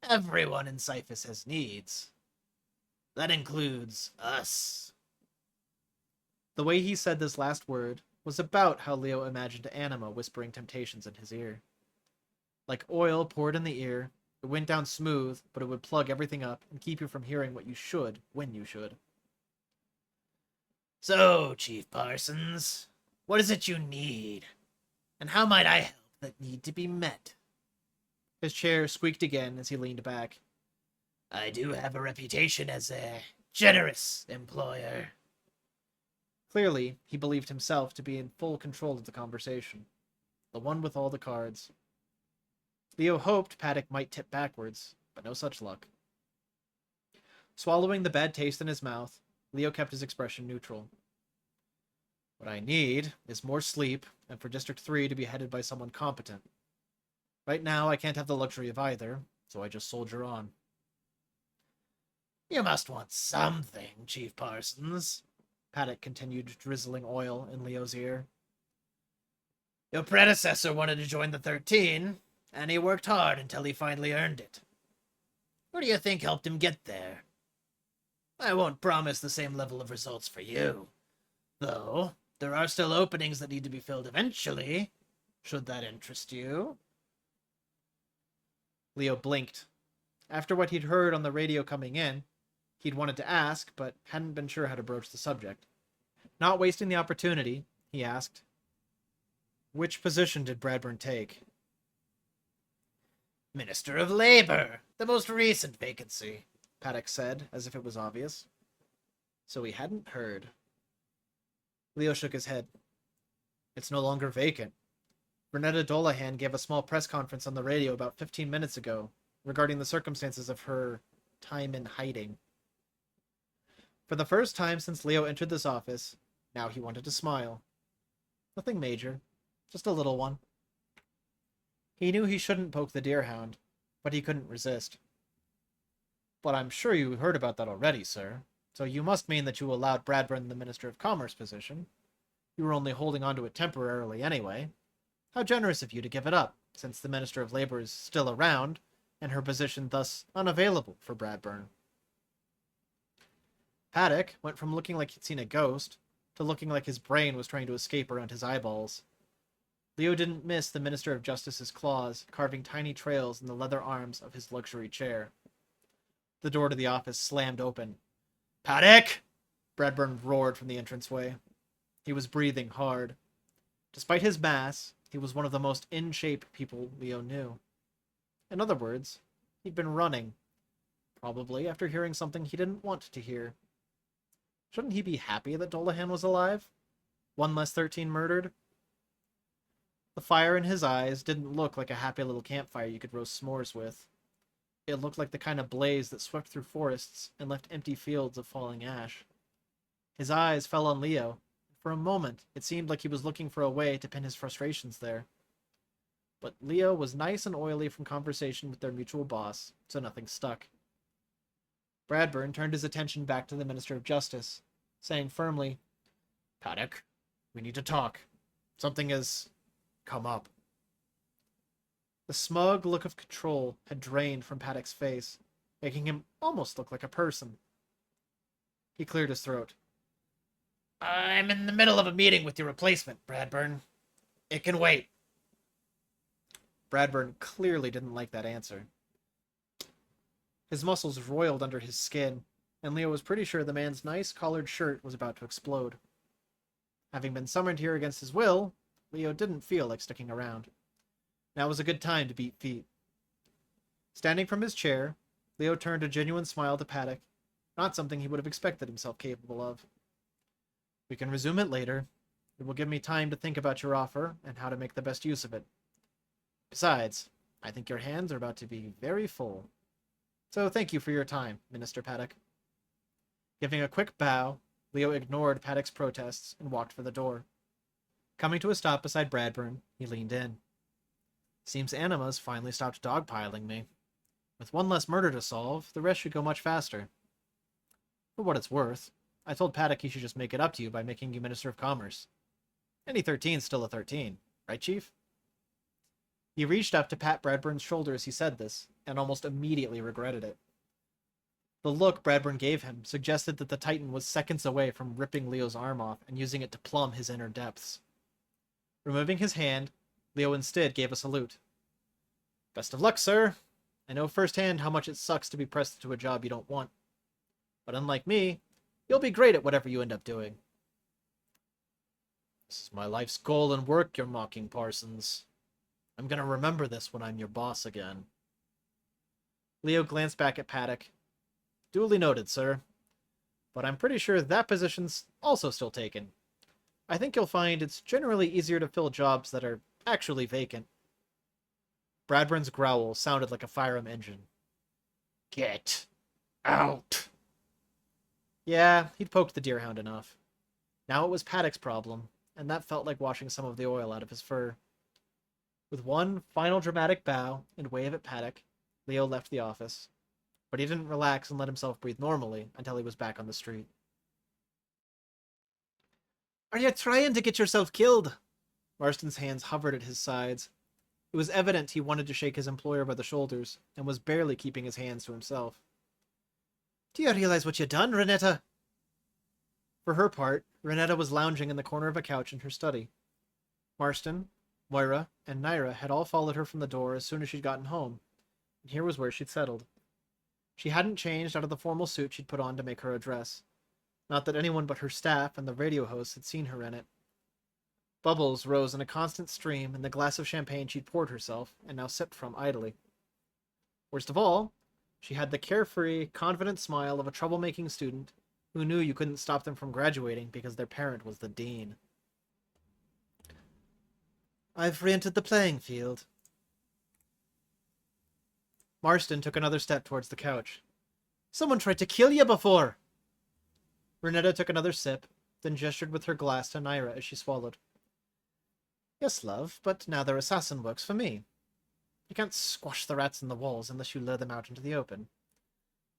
everyone in Cyphus has needs. That includes us. The way he said this last word was about how Leo imagined Anima whispering temptations in his ear. Like oil poured in the ear, it went down smooth, but it would plug everything up and keep you from hearing what you should when you should. So, Chief Parsons, what is it you need? And how might I help that need to be met? His chair squeaked again as he leaned back. I do have a reputation as a generous employer. Clearly, he believed himself to be in full control of the conversation. The one with all the cards. Leo hoped Paddock might tip backwards, but no such luck. Swallowing the bad taste in his mouth, Leo kept his expression neutral. What I need is more sleep, and for District 3 to be headed by someone competent. Right now, I can't have the luxury of either, so I just soldier on. You must want something, Chief Parsons, Paddock continued, drizzling oil in Leo's ear. Your predecessor wanted to join the 13, and he worked hard until he finally earned it. What do you think helped him get there? I won't promise the same level of results for you, though there are still openings that need to be filled eventually, should that interest you. Leo blinked. After what he'd heard on the radio coming in, he'd wanted to ask, but hadn't been sure how to broach the subject. Not wasting the opportunity, he asked, "Which position did Bradburn take?" Minister of Labor, the most recent vacancy, Paddock said, as if it was obvious. So he hadn't heard. Leo shook his head. It's no longer vacant. Renetta Dolahan gave a small press conference on the radio about 15 minutes ago regarding the circumstances of her time in hiding. For the first time since Leo entered this office, now he wanted to smile. Nothing major, just a little one. He knew he shouldn't poke the deerhound, but he couldn't resist. But I'm sure you heard about that already, sir. So you must mean that you allowed Bradburn the Minister of Commerce position. You were only holding on to it temporarily anyway. How generous of you to give it up, since the Minister of Labor is still around, and her position thus unavailable for Bradburn. Paddock went from looking like he'd seen a ghost to looking like his brain was trying to escape around his eyeballs. Leo didn't miss the Minister of Justice's claws carving tiny trails in the leather arms of his luxury chair. The door to the office slammed open. "Paddock!" Bradburn roared from the entranceway. He was breathing hard. Despite his mass, he was one of the most in-shape people Leo knew. In other words, he'd been running, probably after hearing something he didn't want to hear. Shouldn't he be happy that Dolahan was alive? One less 13 murdered? The fire in his eyes didn't look like a happy little campfire you could roast s'mores with. It looked like the kind of blaze that swept through forests and left empty fields of falling ash. His eyes fell on Leo. For a moment, it seemed like he was looking for a way to pin his frustrations there. But Leo was nice and oily from conversation with their mutual boss, so nothing stuck. Bradburn turned his attention back to the Minister of Justice, saying firmly, "Paddock, we need to talk. Something has come up." The smug look of control had drained from Paddock's face, making him almost look like a person. He cleared his throat. I'm in the middle of a meeting with your replacement, Bradburn. It can wait. Bradburn clearly didn't like that answer. His muscles roiled under his skin, and Leo was pretty sure the man's nice collared shirt was about to explode. Having been summoned here against his will, Leo didn't feel like sticking around. Now was a good time to beat feet. Standing from his chair, Leo turned a genuine smile to Paddock, not something he would have expected himself capable of. "We can resume it later. It will give me time to think about your offer and how to make the best use of it. Besides, I think your hands are about to be very full. So thank you for your time, Minister Paddock." Giving a quick bow, Leo ignored Paddock's protests and walked for the door. Coming to a stop beside Bradburn, he leaned in. "Seems Anima's finally stopped dogpiling me. With one less murder to solve, the rest should go much faster. For what it's worth, I told Paddock he should just make it up to you by making you Minister of Commerce. Any 13's still a 13, right, Chief?" He reached up to pat Bradburn's shoulder as he said this, and almost immediately regretted it. The look Bradburn gave him suggested that the Titan was seconds away from ripping Leo's arm off and using it to plumb his inner depths. Removing his hand, Leo instead gave a salute. "Best of luck, sir. I know firsthand how much it sucks to be pressed into a job you don't want. But unlike me, you'll be great at whatever you end up doing. my life's goal and work you're mocking, Parsons. I'm gonna remember this when I'm your boss again. Leo glanced back at Paddock. Duly noted, sir. But I'm pretty sure that position's also still taken. I think you'll find it's generally easier to fill jobs that are actually vacant. Bradburn's growl sounded like a firearm engine. Get out! Yeah, he'd poked the deerhound enough. Now it was Paddock's problem, and that felt like washing some of the oil out of his fur. With one final dramatic bow and wave at Paddock, Leo left the office. But he didn't relax and let himself breathe normally until he was back on the street. Are you trying to get yourself killed? Marston's hands hovered at his sides. It was evident he wanted to shake his employer by the shoulders, and was barely keeping his hands to himself. Do you realize what you've done, Renetta? For her part, Renetta was lounging in the corner of a couch in her study. Marston, Moira, and Naira had all followed her from the door as soon as she'd gotten home, and here was where she'd settled. She hadn't changed out of the formal suit she'd put on to make her address. Not that anyone but her staff and the radio host had seen her in it. Bubbles rose in a constant stream in the glass of champagne she'd poured herself and now sipped from idly. Worst of all, she had the carefree, confident smile of a troublemaking student who knew you couldn't stop them from graduating because their parent was the dean. I've re-entered the playing field. Marston took another step towards the couch. Someone tried to kill you before! Renetta took another sip, then gestured with her glass to Naira as she swallowed. Yes, love, but now their assassin works for me. You can't squash the rats in the walls unless you lure them out into the open.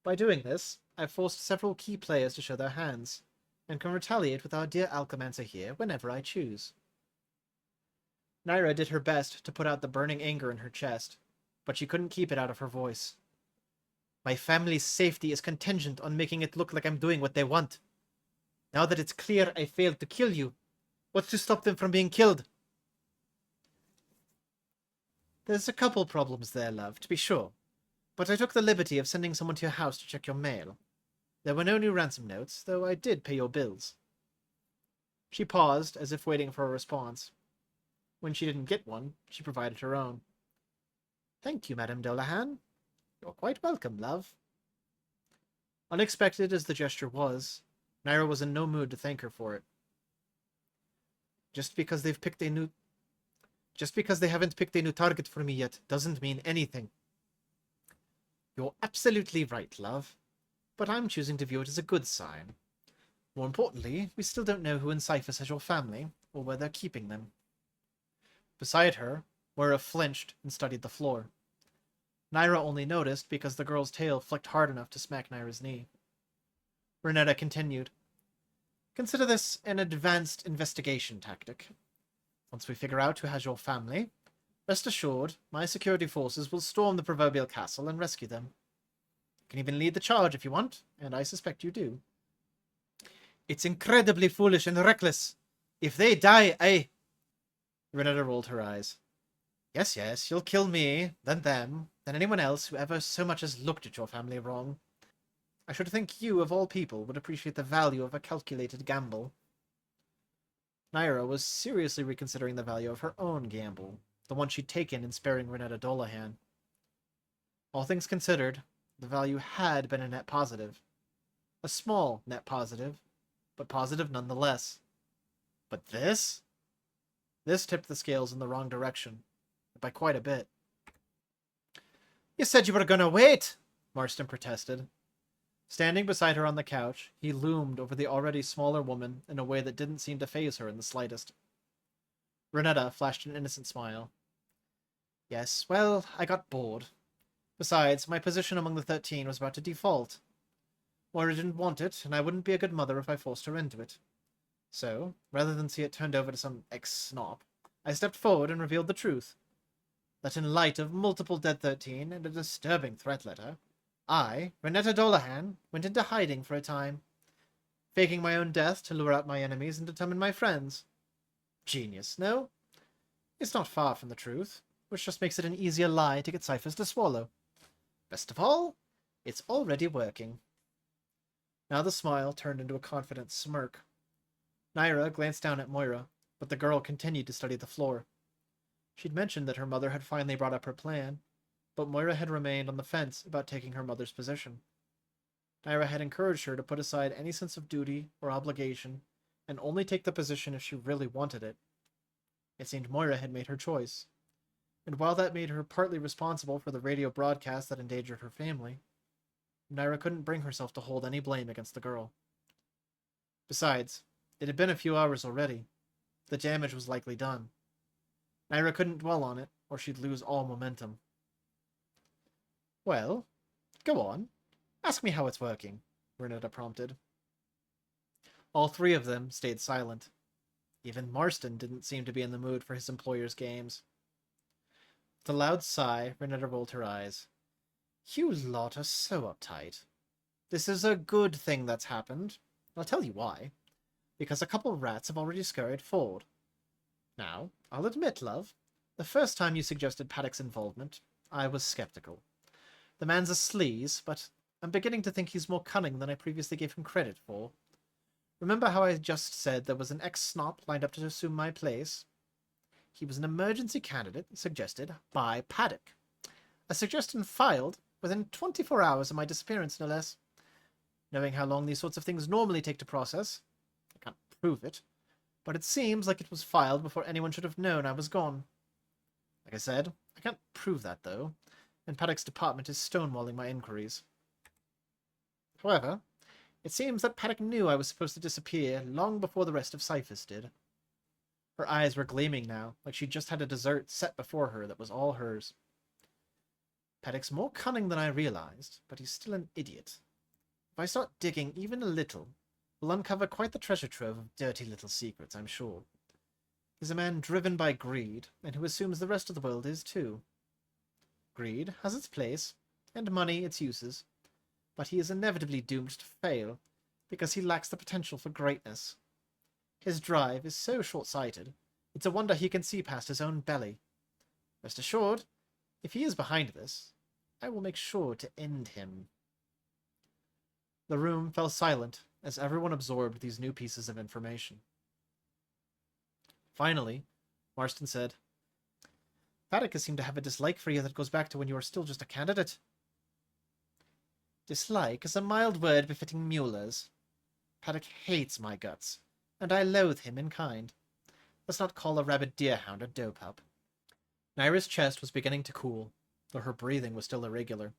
By doing this, I've forced several key players to show their hands, and can retaliate with our dear Alchemancer here whenever I choose. Naira did her best to put out the burning anger in her chest, but she couldn't keep it out of her voice. My family's safety is contingent on making it look like I'm doing what they want. Now that it's clear I failed to kill you, what's to stop them from being killed? There's a couple problems there, love, to be sure, but I took the liberty of sending someone to your house to check your mail. There were no new ransom notes, though I did pay your bills. She paused, as if waiting for a response. When she didn't get one, she provided her own. Thank you, Madame Dolahan. You're quite welcome, love. Unexpected as the gesture was, Naira was in no mood to thank her for it. Just because they haven't picked a new target for me yet doesn't mean anything. You're absolutely right, love. But I'm choosing to view it as a good sign. More importantly, we still don't know who in Cyphus has your family, or where they're keeping them. Beside her, Moira flinched and studied the floor. Naira only noticed because the girl's tail flicked hard enough to smack Naira's knee. Renetta continued. Consider this an advanced investigation tactic. Once we figure out who has your family, rest assured, my security forces will storm the proverbial castle and rescue them. You can even lead the charge if you want, and I suspect you do. It's incredibly foolish and reckless. If they die, Renetta rolled her eyes. Yes, yes, you'll kill me, then them, then anyone else who ever so much as looked at your family wrong. I should think you, of all people, would appreciate the value of a calculated gamble. Naira was seriously reconsidering the value of her own gamble, the one she'd taken in sparing Renetta Dolahan. All things considered, the value had been a net positive. A small net positive, but positive nonetheless. But this? This tipped the scales in the wrong direction, by quite a bit. You said you were going to wait, Marston protested. Standing beside her on the couch, he loomed over the already smaller woman in a way that didn't seem to faze her in the slightest. Renetta flashed an innocent smile. Yes, well, I got bored. Besides, my position among the 13 was about to default. Moira didn't want it, and I wouldn't be a good mother if I forced her into it. So, rather than see it turned over to some ex-snop, I stepped forward and revealed the truth. That in light of multiple dead 13 and a disturbing threat letter, I, Renetta Dolahan, went into hiding for a time, faking my own death to lure out my enemies and determine my friends. Genius, no? It's not far from the truth, which just makes it an easier lie to get ciphers to swallow. Best of all, it's already working. Now the smile turned into a confident smirk. Naira glanced down at Moira, but the girl continued to study the floor. She'd mentioned that her mother had finally brought up her plan, but Moira had remained on the fence about taking her mother's position. Naira had encouraged her to put aside any sense of duty or obligation and only take the position if she really wanted it. It seemed Moira had made her choice, and while that made her partly responsible for the radio broadcast that endangered her family, Naira couldn't bring herself to hold any blame against the girl. Besides, it had been a few hours already. The damage was likely done. Naira couldn't dwell on it, or she'd lose all momentum. Well, go on. Ask me how it's working, Renetta prompted. All three of them stayed silent. Even Marston didn't seem to be in the mood for his employer's games. With a loud sigh, Renetta rolled her eyes. You lot are so uptight. This is a good thing that's happened. I'll tell you why. Because a couple of rats have already scurried forward. Now, I'll admit, love, the first time you suggested Paddock's involvement, I was skeptical. The man's a sleaze, but I'm beginning to think he's more cunning than I previously gave him credit for. Remember how I just said there was an ex-snop lined up to assume my place? He was an emergency candidate suggested by Paddock. A suggestion filed within 24 hours of my disappearance, no less. Knowing how long these sorts of things normally take to process, I can't prove it, but it seems like it was filed before anyone should have known I was gone. Like I said, I can't prove that, though, and Paddock's department is stonewalling my inquiries. However, it seems that Paddock knew I was supposed to disappear long before the rest of Cyphus did. Her eyes were gleaming now, like she'd just had a dessert set before her that was all hers. Paddock's more cunning than I realized, but he's still an idiot. If I start digging even a little, we'll uncover quite the treasure trove of dirty little secrets, I'm sure. He's a man driven by greed, and who assumes the rest of the world is too. Greed has its place, and money its uses, but he is inevitably doomed to fail, because he lacks the potential for greatness. His drive is so short-sighted, it's a wonder he can see past his own belly. Rest assured, if he is behind this, I will make sure to end him. The room fell silent as everyone absorbed these new pieces of information. Finally, Marston said, Paddock has seemed to have a dislike for you that goes back to when you were still just a candidate. Dislike is a mild word befitting Mueller's. Paddock hates my guts, and I loathe him in kind. Let's not call a rabid deerhound a dope-up. Naira's chest was beginning to cool, though her breathing was still irregular.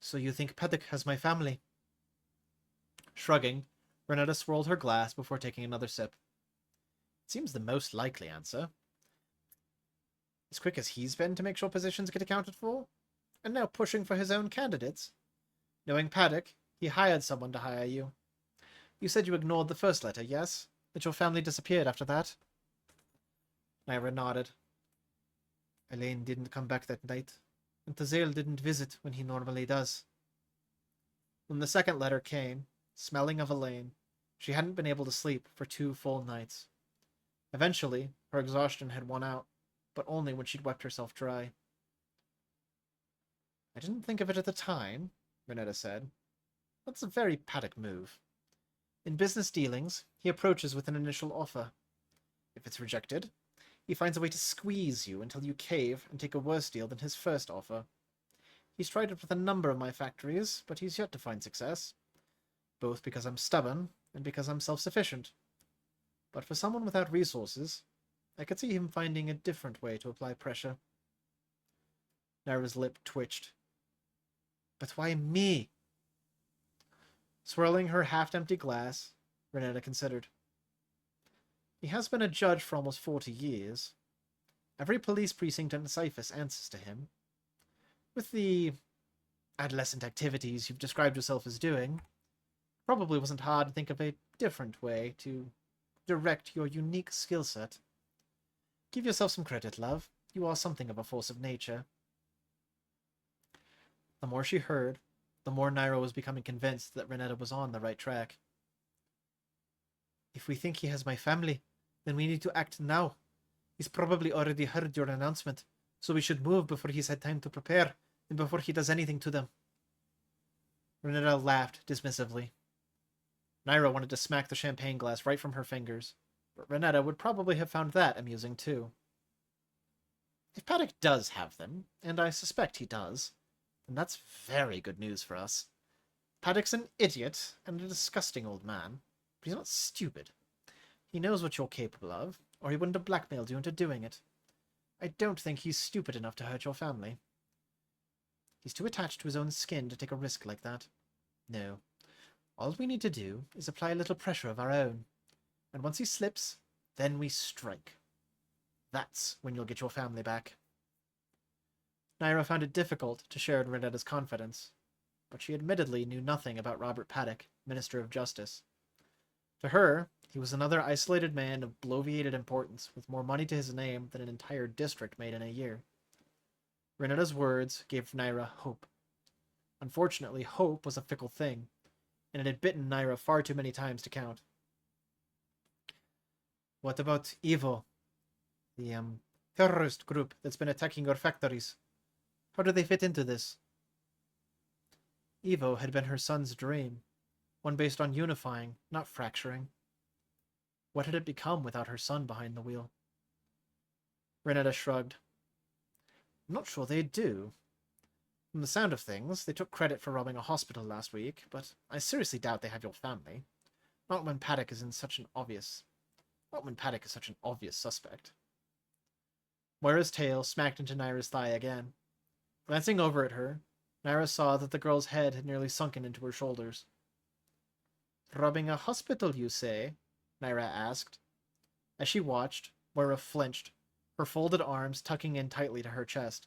So you think Paddock has my family? Shrugging, Renetta swirled her glass before taking another sip. It seems the most likely answer. As quick as he's been to make sure positions get accounted for, and now pushing for his own candidates. Knowing Paddock, he hired someone to hire you. You said you ignored the first letter, yes? That your family disappeared after that? Naira nodded. Elaine didn't come back that night, and Tazel didn't visit when he normally does. When the second letter came, smelling of Elaine, she hadn't been able to sleep for 2 full nights. Eventually, her exhaustion had won out, but only when she'd wept herself dry. I didn't think of it at the time, Renetta said. That's a very Paddock move. In business dealings, he approaches with an initial offer. If it's rejected, he finds a way to squeeze you until you cave and take a worse deal than his first offer. He's tried it with a number of my factories, but he's yet to find success. Both because I'm stubborn and because I'm self-sufficient. But for someone without resources, I could see him finding a different way to apply pressure. Naira's lip twitched. But why me? Swirling her half-empty glass, Renetta considered. He has been a judge for almost 40 years. Every police precinct in Cyphus answers to him. With the adolescent activities you've described yourself as doing, probably wasn't hard to think of a different way to direct your unique skill set. Give yourself some credit, love. You are something of a force of nature. The more she heard, the more Naira was becoming convinced that Renetta was on the right track. If we think he has my family, then we need to act now. He's probably already heard your announcement, so we should move before he's had time to prepare, and before he does anything to them. Renetta laughed dismissively. Naira wanted to smack the champagne glass right from her fingers, but Renetta would probably have found that amusing too. If Paddock does have them, and I suspect he does, then that's very good news for us. Paddock's an idiot and a disgusting old man, but he's not stupid. He knows what you're capable of, or he wouldn't have blackmailed you into doing it. I don't think he's stupid enough to hurt your family. He's too attached to his own skin to take a risk like that. No. All we need to do is apply a little pressure of our own. And once he slips, then we strike. That's when you'll get your family back. Naira found it difficult to share in Renetta's confidence, but she admittedly knew nothing about Robert Paddock, Minister of Justice. To her, he was another isolated man of bloviated importance, with more money to his name than an entire district made in a year. Renetta's words gave Naira hope. Unfortunately, hope was a fickle thing, and it had bitten Naira far too many times to count. What about Evo? The, terrorist group that's been attacking your factories. How do they fit into this? Evo had been her son's dream, one based on unifying, not fracturing. What had it become without her son behind the wheel? Renetta shrugged. I'm not sure they do. From the sound of things, they took credit for robbing a hospital last week, but I seriously doubt they have your family. Not when Paddock is such an obvious suspect. Moira's tail smacked into Naira's thigh again. Glancing over at her, Naira saw that the girl's head had nearly sunken into her shoulders. Robbing a hospital, you say? Naira asked. As she watched, Moira flinched, her folded arms tucking in tightly to her chest.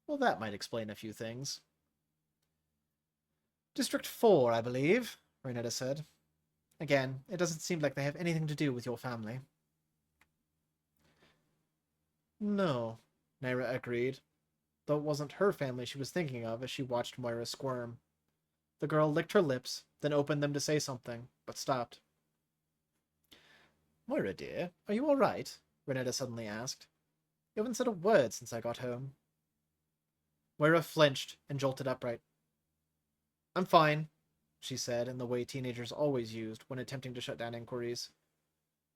Well, that might explain a few things. District 4, I believe, Renetta said. Again, it doesn't seem like they have anything to do with your family. No, Naira agreed, though it wasn't her family she was thinking of as she watched Moira squirm. The girl licked her lips, then opened them to say something, but stopped. Moira, dear, are you all right? Renetta suddenly asked. You haven't said a word since I got home. Moira flinched and jolted upright. I'm fine, she said in the way teenagers always used when attempting to shut down inquiries.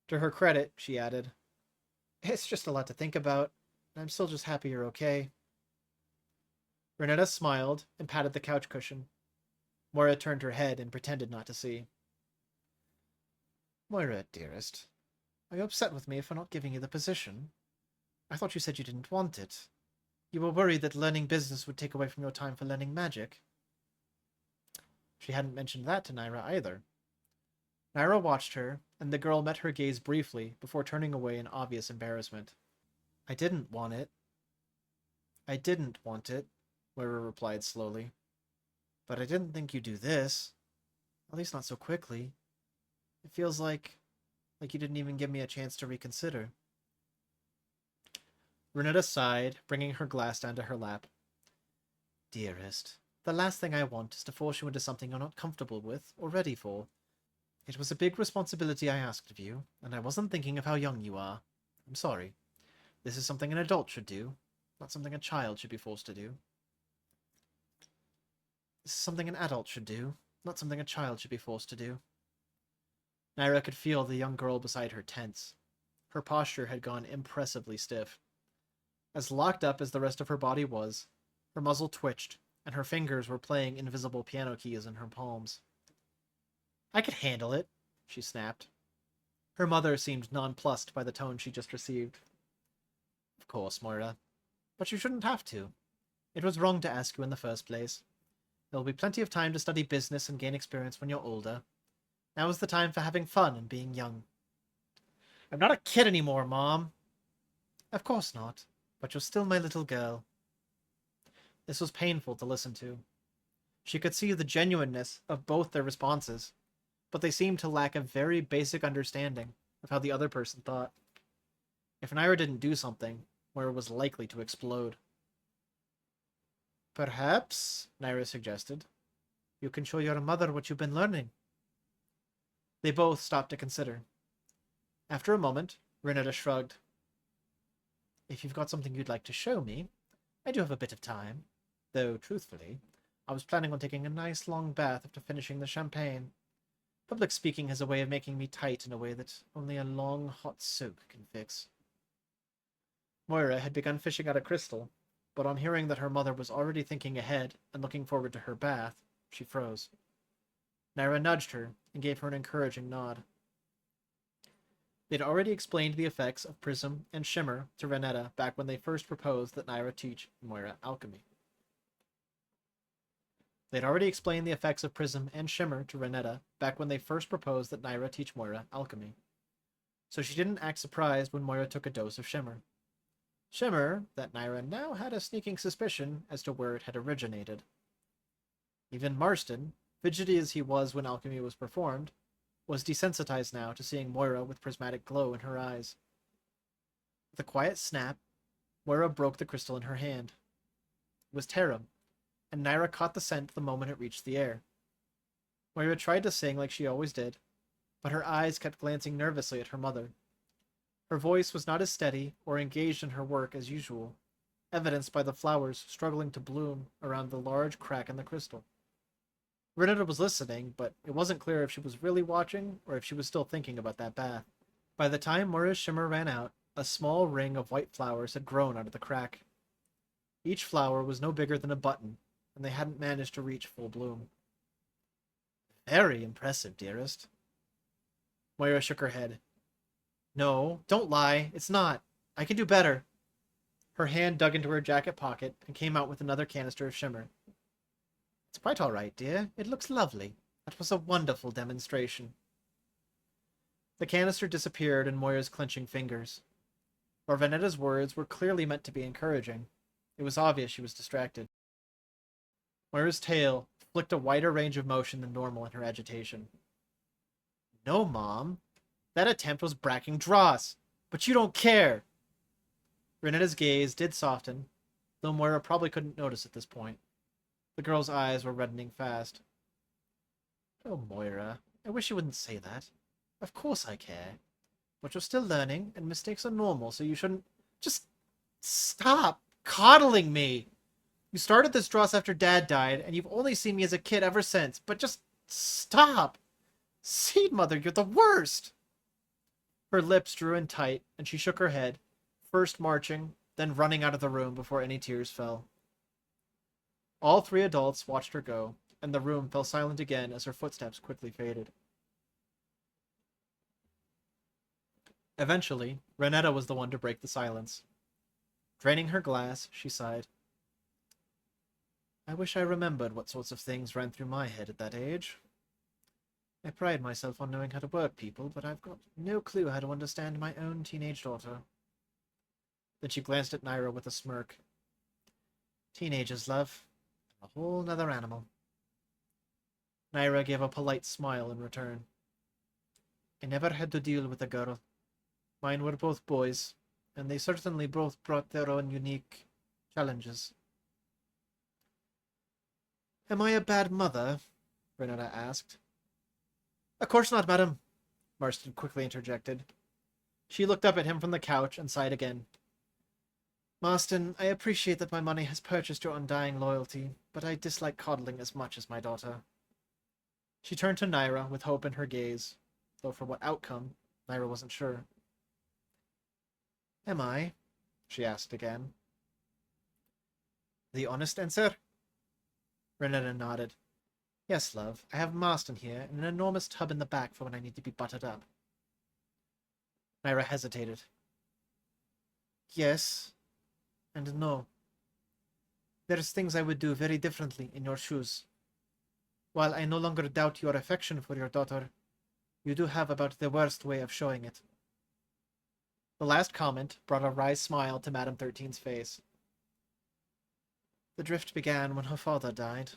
To her credit, she added, It's just a lot to think about, and I'm still just happy you're okay. Renetta smiled and patted the couch cushion. Moira turned her head and pretended not to see. Moira, dearest, are you upset with me for not giving you the position? I thought you said you didn't want it. You were worried that learning business would take away from your time for learning magic. She hadn't mentioned that to Naira either. Naira watched her, and the girl met her gaze briefly before turning away in obvious embarrassment. I didn't want it, Moira replied slowly. But I didn't think you'd do this. At least not so quickly. It feels like you didn't even give me a chance to reconsider. Renetta sighed, bringing her glass down to her lap. Dearest, the last thing I want is to force you into something you're not comfortable with or ready for. It was a big responsibility I asked of you, and I wasn't thinking of how young you are. I'm sorry. This is something an adult should do, not something a child should be forced to do. This is something an adult should do, not something a child should be forced to do. Naira could feel the young girl beside her tense. Her posture had gone impressively stiff. As locked up as the rest of her body was, her muzzle twitched, and her fingers were playing invisible piano keys in her palms. I could handle it, she snapped. Her mother seemed nonplussed by the tone she just received. Of course, Moira. But you shouldn't have to. It was wrong to ask you in the first place. There will be plenty of time to study business and gain experience when you're older. Now is the time for having fun and being young. I'm not a kid anymore, Mom. Of course not, but you're still my little girl. This was painful to listen to. She could see the genuineness of both their responses, but they seemed to lack a very basic understanding of how the other person thought. If Naira didn't do something, Moira was likely to explode. Perhaps, Naira suggested, you can show your mother what you've been learning. They both stopped to consider. After a moment, Renetta shrugged. If you've got something you'd like to show me, I do have a bit of time. Though, truthfully, I was planning on taking a nice long bath after finishing the champagne. Public speaking has a way of making me tight in a way that only a long, hot soak can fix. Moira had begun fishing out a crystal, but on hearing that her mother was already thinking ahead and looking forward to her bath, she froze. Naira nudged her and gave her an encouraging nod. They'd already explained the effects of prism and shimmer to Renetta back when they first proposed that Naira teach Moira alchemy. They'd already explained the effects of prism and shimmer to Renetta back when they first proposed that Naira teach Moira alchemy. So she didn't act surprised when Moira took a dose of shimmer. Shimmer that Naira now had a sneaking suspicion as to where it had originated. Even Marston, fidgety as he was when alchemy was performed, was desensitized now to seeing Moira with prismatic glow in her eyes. With a quiet snap, Moira broke the crystal in her hand. It was Tarum, and Naira caught the scent the moment it reached the air. Moira tried to sing like she always did, but her eyes kept glancing nervously at her mother. Her voice was not as steady or engaged in her work as usual, evidenced by the flowers struggling to bloom around the large crack in the crystal. Renetta was listening, but it wasn't clear if she was really watching or if she was still thinking about that bath. By the time Moira's shimmer ran out, a small ring of white flowers had grown out of the crack. Each flower was no bigger than a button, and they hadn't managed to reach full bloom. Very impressive, dearest. Moira shook her head. No, don't lie. It's not. I can do better. Her hand dug into her jacket pocket and came out with another canister of shimmer. It's quite all right, dear. It looks lovely. That was a wonderful demonstration. The canister disappeared in Moira's clenching fingers. While Venetta's words were clearly meant to be encouraging, it was obvious she was distracted. Moira's tail flicked a wider range of motion than normal in her agitation. No, Mom. That attempt was bracking dross, but you don't care. Renetta's gaze did soften, though Moira probably couldn't notice at this point. The girl's eyes were reddening fast. Oh, Moira, I wish you wouldn't say that. Of course I care. But you're still learning, and mistakes are normal, so you shouldn't... Just stop coddling me! You started this dross after Dad died, and you've only seen me as a kid ever since, but just stop! Seed Mother, you're the worst! Her lips drew in tight, and she shook her head, first marching, then running out of the room before any tears fell. All three adults watched her go, and the room fell silent again as her footsteps quickly faded. Eventually, Renetta was the one to break the silence. Draining her glass, she sighed. I wish I remembered what sorts of things ran through my head at that age. I pride myself on knowing how to work people, but I've got no clue how to understand my own teenage daughter. Then she glanced at Naira with a smirk. Teenagers, love. A whole nother animal. Naira gave a polite smile in return. I never had to deal with a girl. Mine were both boys, and they certainly both brought their own unique challenges. Am I a bad mother? Renetta asked. Of course not, madam, Marston quickly interjected. She looked up at him from the couch and sighed again. Marston, I appreciate that my money has purchased your undying loyalty, but I dislike coddling as much as my daughter. She turned to Naira with hope in her gaze, though for what outcome, Naira wasn't sure. Am I? She asked again. The honest answer? Renetta nodded. Yes, love. I have Marston here and an enormous tub in the back for when I need to be buttered up. Naira hesitated. Yes, and no. There's things I would do very differently in your shoes. While I no longer doubt your affection for your daughter, you do have about the worst way of showing it. The last comment brought a wry smile to Madame 13's face. The drift began when her father died.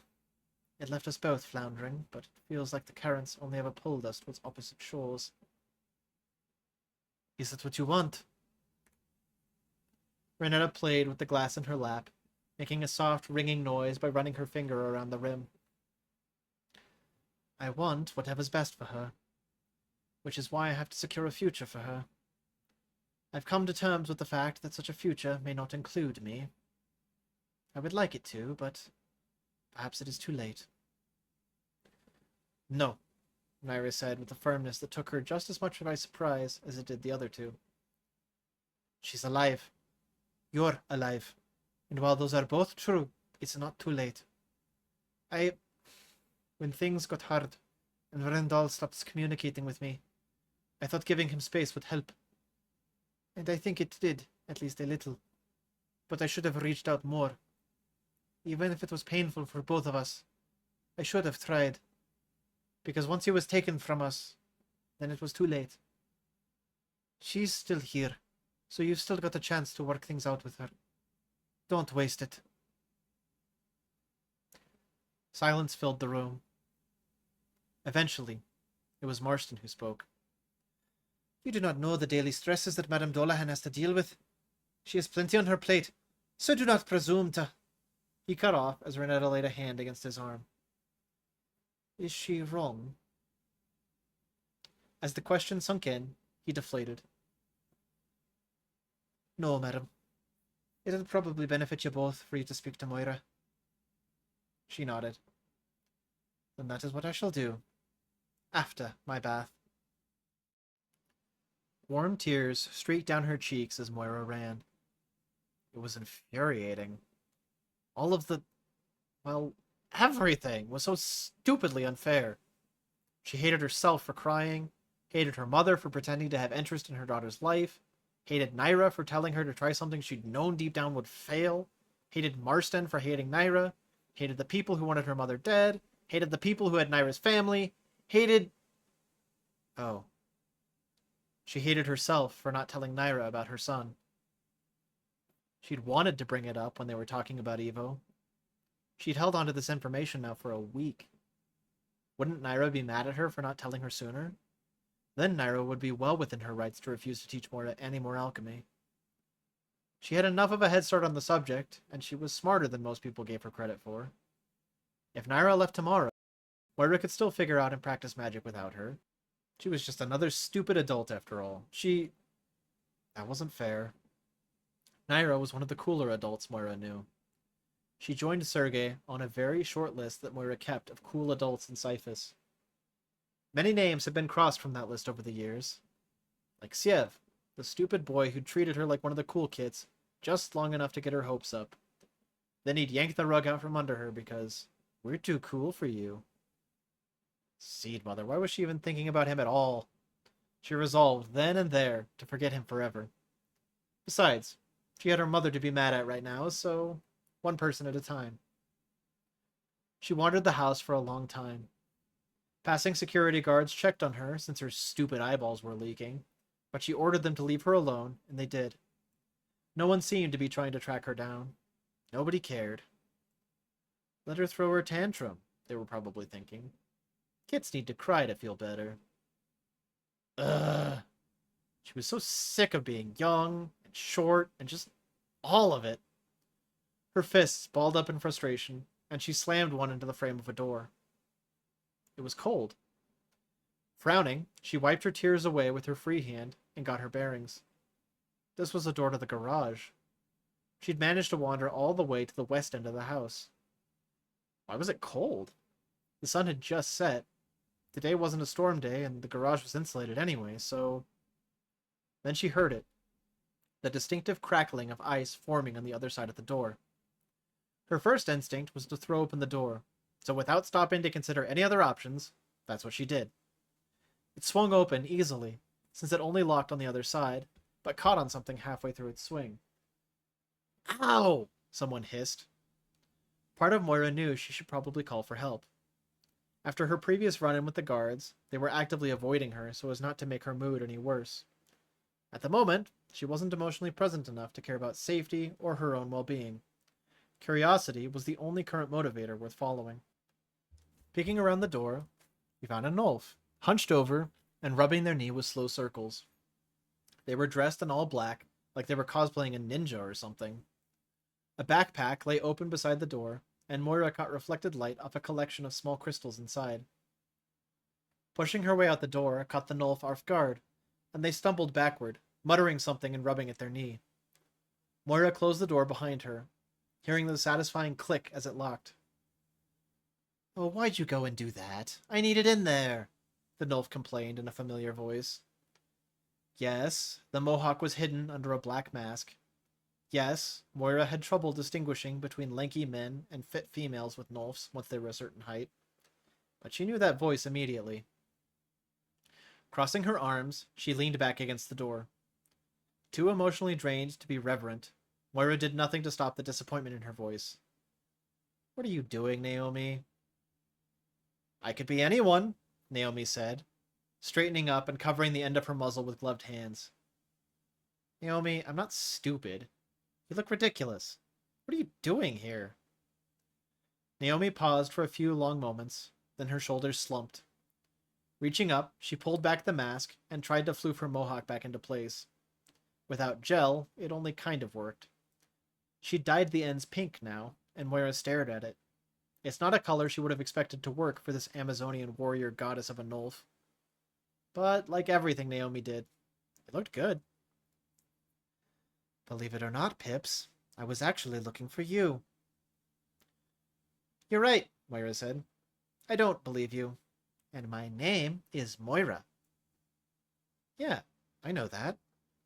It left us both floundering, but it feels like the currents only ever pulled us towards opposite shores. Is that what you want? Renetta played with the glass in her lap, making a soft, ringing noise by running her finger around the rim. I want whatever's best for her, which is why I have to secure a future for her. I've come to terms with the fact that such a future may not include me. I would like it to, but perhaps it is too late. No, Naira said with a firmness that took her just as much by surprise as it did the other two. She's alive. You're alive. And while those are both true, it's not too late. When things got hard, and Rendal stopped communicating with me, I thought giving him space would help. And I think it did, at least a little. But I should have reached out more. Even if it was painful for both of us, I should have tried. Because once he was taken from us, then it was too late. She's still here, so you've still got a chance to work things out with her. Don't waste it. Silence filled the room. Eventually, it was Marston who spoke. You do not know the daily stresses that Madame Dolahan has to deal with. She has plenty on her plate, so do not presume to... He cut off as Renetta laid a hand against his arm. Is she wrong? As the question sunk in, he deflated. No, madam. It'll probably benefit you both for you to speak to Moira. She nodded. Then that is what I shall do. After my bath. Warm tears streaked down her cheeks as Moira ran. It was infuriating. All of the... well, everything was so stupidly unfair. She hated herself for crying, hated her mother for pretending to have interest in her daughter's life, hated Naira for telling her to try something she'd known deep down would fail, hated Marston for hating Naira, hated the people who wanted her mother dead, hated the people who had Naira's family, hated... Oh. She hated herself for not telling Naira about her son. She'd wanted to bring it up when they were talking about Evo. She'd held onto this information now for a week. Wouldn't Naira be mad at her for not telling her sooner? Then Naira would be well within her rights to refuse to teach Moira any more alchemy. She had enough of a head start on the subject, and she was smarter than most people gave her credit for. If Naira left tomorrow, Moira could still figure out and practice magic without her. She was just another stupid adult after all. That wasn't fair. Naira was one of the cooler adults Moira knew. She joined Sergei on a very short list that Moira kept of cool adults in Cyphus. Many names had been crossed from that list over the years. Like Siev, the stupid boy who treated her like one of the cool kids, just long enough to get her hopes up. Then he'd yank the rug out from under her because, we're too cool for you. Seed Mother, why was she even thinking about him at all? She resolved then and there to forget him forever. Besides, she had her mother to be mad at right now, so one person at a time. She wandered the house for a long time. Passing security guards checked on her since her stupid eyeballs were leaking, but she ordered them to leave her alone, and they did. No one seemed to be trying to track her down. Nobody cared. Let her throw her tantrum, they were probably thinking. Kids need to cry to feel better. Ugh. She was so sick of being young and short and just all of it. Her fists balled up in frustration, and she slammed one into the frame of a door. It was cold. Frowning, she wiped her tears away with her free hand and got her bearings. This was the door to the garage. She'd managed to wander all the way to the west end of the house. Why was it cold? The sun had just set. Today wasn't a storm day, and the garage was insulated anyway, so... Then she heard it. The distinctive crackling of ice forming on the other side of the door. Her first instinct was to throw open the door, so without stopping to consider any other options, that's what she did. It swung open easily, since it only locked on the other side, but caught on something halfway through its swing. Ow! Someone hissed. Part of Moira knew she should probably call for help. After her previous run-in with the guards, they were actively avoiding her so as not to make her mood any worse. At the moment, she wasn't emotionally present enough to care about safety or her own well-being. Curiosity was the only current motivator worth following. Peeking around the door, we found a Nolf, hunched over and rubbing their knee with slow circles. They were dressed in all black, like they were cosplaying a ninja or something. A backpack lay open beside the door, and Moira caught reflected light off a collection of small crystals inside. Pushing her way out the door caught the Nolf off guard, and they stumbled backward, muttering something and rubbing at their knee. Moira closed the door behind her, hearing the satisfying click as it locked. Oh, why'd you go and do that? I need it in there. the Nulf complained in a familiar voice. Yes, the mohawk was hidden under a black mask. Yes, Moira had trouble distinguishing between lanky men and fit females with Nulfs once they were a certain height. But she knew that voice immediately. Crossing her arms, she leaned back against the door. Too emotionally drained to be reverent, Moira did nothing to stop the disappointment in her voice. What are you doing, Naomi? I could be anyone, Naomi said, straightening up and covering the end of her muzzle with gloved hands. Naomi, I'm not stupid. You look ridiculous. What are you doing here? Naomi paused for a few long moments, then her shoulders slumped. Reaching up, she pulled back the mask and tried to floof her mohawk back into place. Without gel, it only kind of worked. She dyed the ends pink now, and Moira stared at it. It's not a color she would have expected to work for this Amazonian warrior goddess of a Nulf. But, like everything Naomi did, it looked good. Believe it or not, Pips, I was actually looking for you. You're right, Moira said. I don't believe you. And my name is Moira. Yeah, I know that,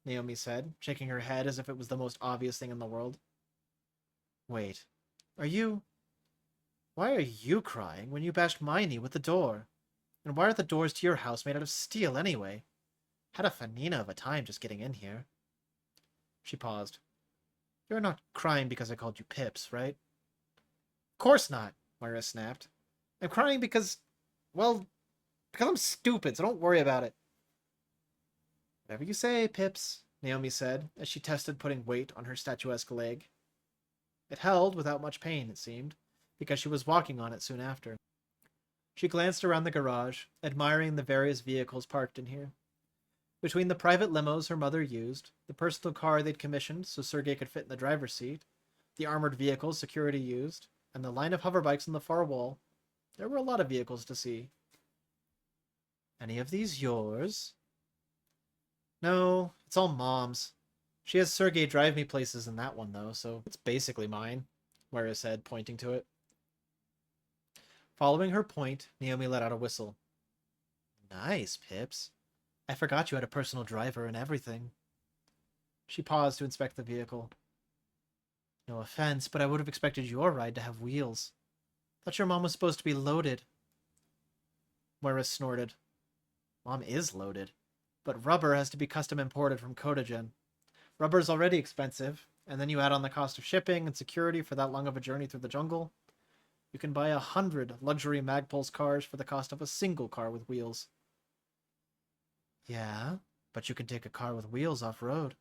Naomi said, shaking her head as if it was the most obvious thing in the world. Wait, why are you crying when you bashed my knee with the door? And why are the doors to your house made out of steel anyway? Had a fanina of a time just getting in here. She paused. You're not crying because I called you Pips, right? Of course not, Moira snapped. I'm crying because I'm stupid, so don't worry about it. Whatever you say, Pips, Naomi said, as she tested putting weight on her statuesque leg. It held without much pain, it seemed, because she was walking on it soon after. She glanced around the garage, admiring the various vehicles parked in here. Between the private limos her mother used, the personal car they'd commissioned so Sergei could fit in the driver's seat, the armored vehicles security used, and the line of hoverbikes on the far wall, there were a lot of vehicles to see. Any of these yours? No, it's all Mom's. She has Sergei drive me places in that one, though, so it's basically mine, Moira said, pointing to it. Following her point, Naomi let out a whistle. Nice, Pips. I forgot you had a personal driver and everything. She paused to inspect the vehicle. No offense, but I would have expected your ride to have wheels. Thought your mom was supposed to be loaded. Moira snorted. Mom is loaded, but rubber has to be custom imported from Kodogen. Rubber's already expensive, and then you add on the cost of shipping and security for that long of a journey through the jungle. You can buy 100 luxury Magpulse cars for the cost of a single car with wheels. Yeah, but you can take a car with wheels off-road.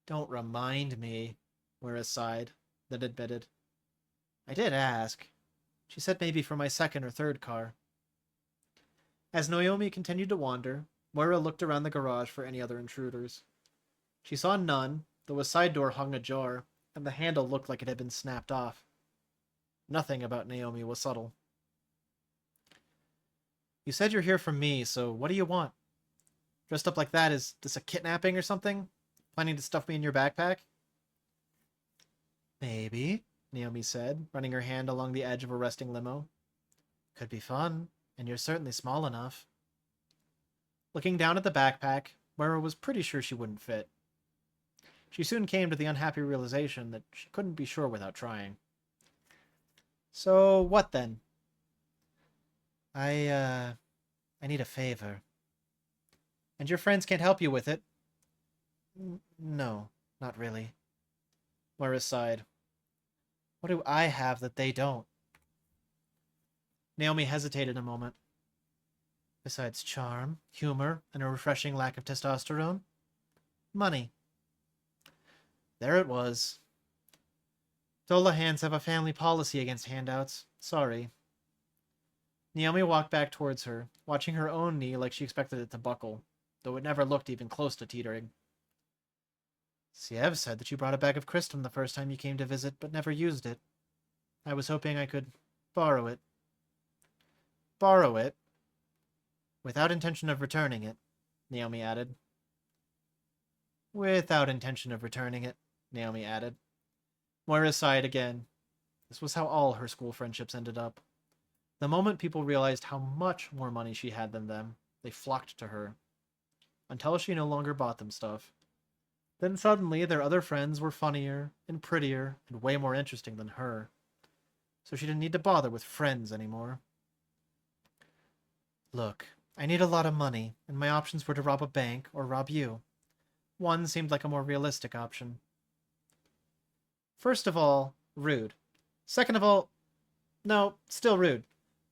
Don't remind me, Moira sighed, then admitted. I did ask. She said maybe for my second or third car. As Naomi continued to wander, Moira looked around the garage for any other intruders. She saw none, though a side door hung ajar, and the handle looked like it had been snapped off. Nothing about Naomi was subtle. You said you're here for me, so what do you want? Dressed up like that, is this a kidnapping or something? Planning to stuff me in your backpack? Maybe, Naomi said, running her hand along the edge of a resting limo. Could be fun, and you're certainly small enough. Looking down at the backpack, Moira was pretty sure she wouldn't fit. She soon came to the unhappy realization that she couldn't be sure without trying. So, what then? I need a favor. And your friends can't help you with it? No, not really. Moira sighed. What do I have that they don't? Naomi hesitated a moment. Besides charm, humor, and a refreshing lack of testosterone? Money. There it was. Dolahans have a family policy against handouts. Sorry. Naomi walked back towards her, watching her own knee like she expected it to buckle, though it never looked even close to teetering. Siev said that you brought a bag of crystum the first time you came to visit, but never used it. I was hoping I could borrow it. Borrow it? Without intention of returning it, Naomi added. Without intention of returning it, Naomi added. Moira sighed again. This was how all her school friendships ended up. The moment people realized how much more money she had than them, they flocked to her, until she no longer bought them stuff. Then suddenly their other friends were funnier and prettier and way more interesting than her, so she didn't need to bother with friends anymore. Look, I need a lot of money, and my options were to rob a bank or rob you. One seemed like a more realistic option. First of all, rude. Second of all, no, still rude.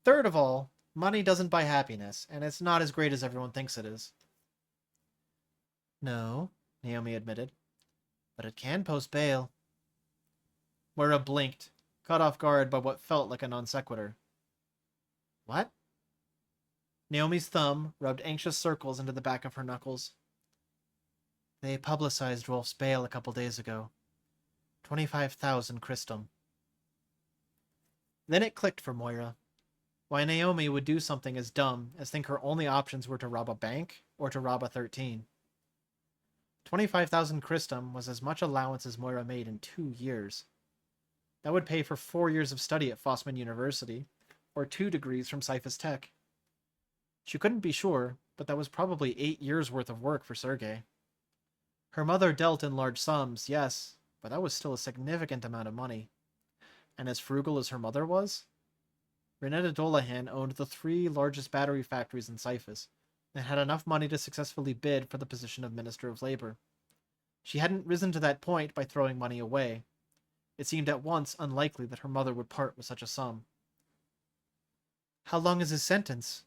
Third of all, money doesn't buy happiness, and it's not as great as everyone thinks it is. No, Naomi admitted, but it can post bail. Moira blinked, caught off guard by what felt like a non sequitur. What? Naomi's thumb rubbed anxious circles into the back of her knuckles. They publicized Rolf's bail a couple days ago. 25,000 Christum. Then it clicked for Moira. Why Naomi would do something as dumb as think her only options were to rob a bank or to rob a 13. 25,000 Christum was as much allowance as Moira made in 2 years. That would pay for 4 years of study at Fossman University, or 2 degrees from Cyphus Tech. She couldn't be sure, but that was probably 8 years' worth of work for Sergei. Her mother dealt in large sums, yes, but that was still a significant amount of money. And as frugal as her mother was, Renetta Dolahan owned the 3 largest battery factories in Cyphus, and had enough money to successfully bid for the position of Minister of Labor. She hadn't risen to that point by throwing money away. It seemed at once unlikely that her mother would part with such a sum. How long is his sentence?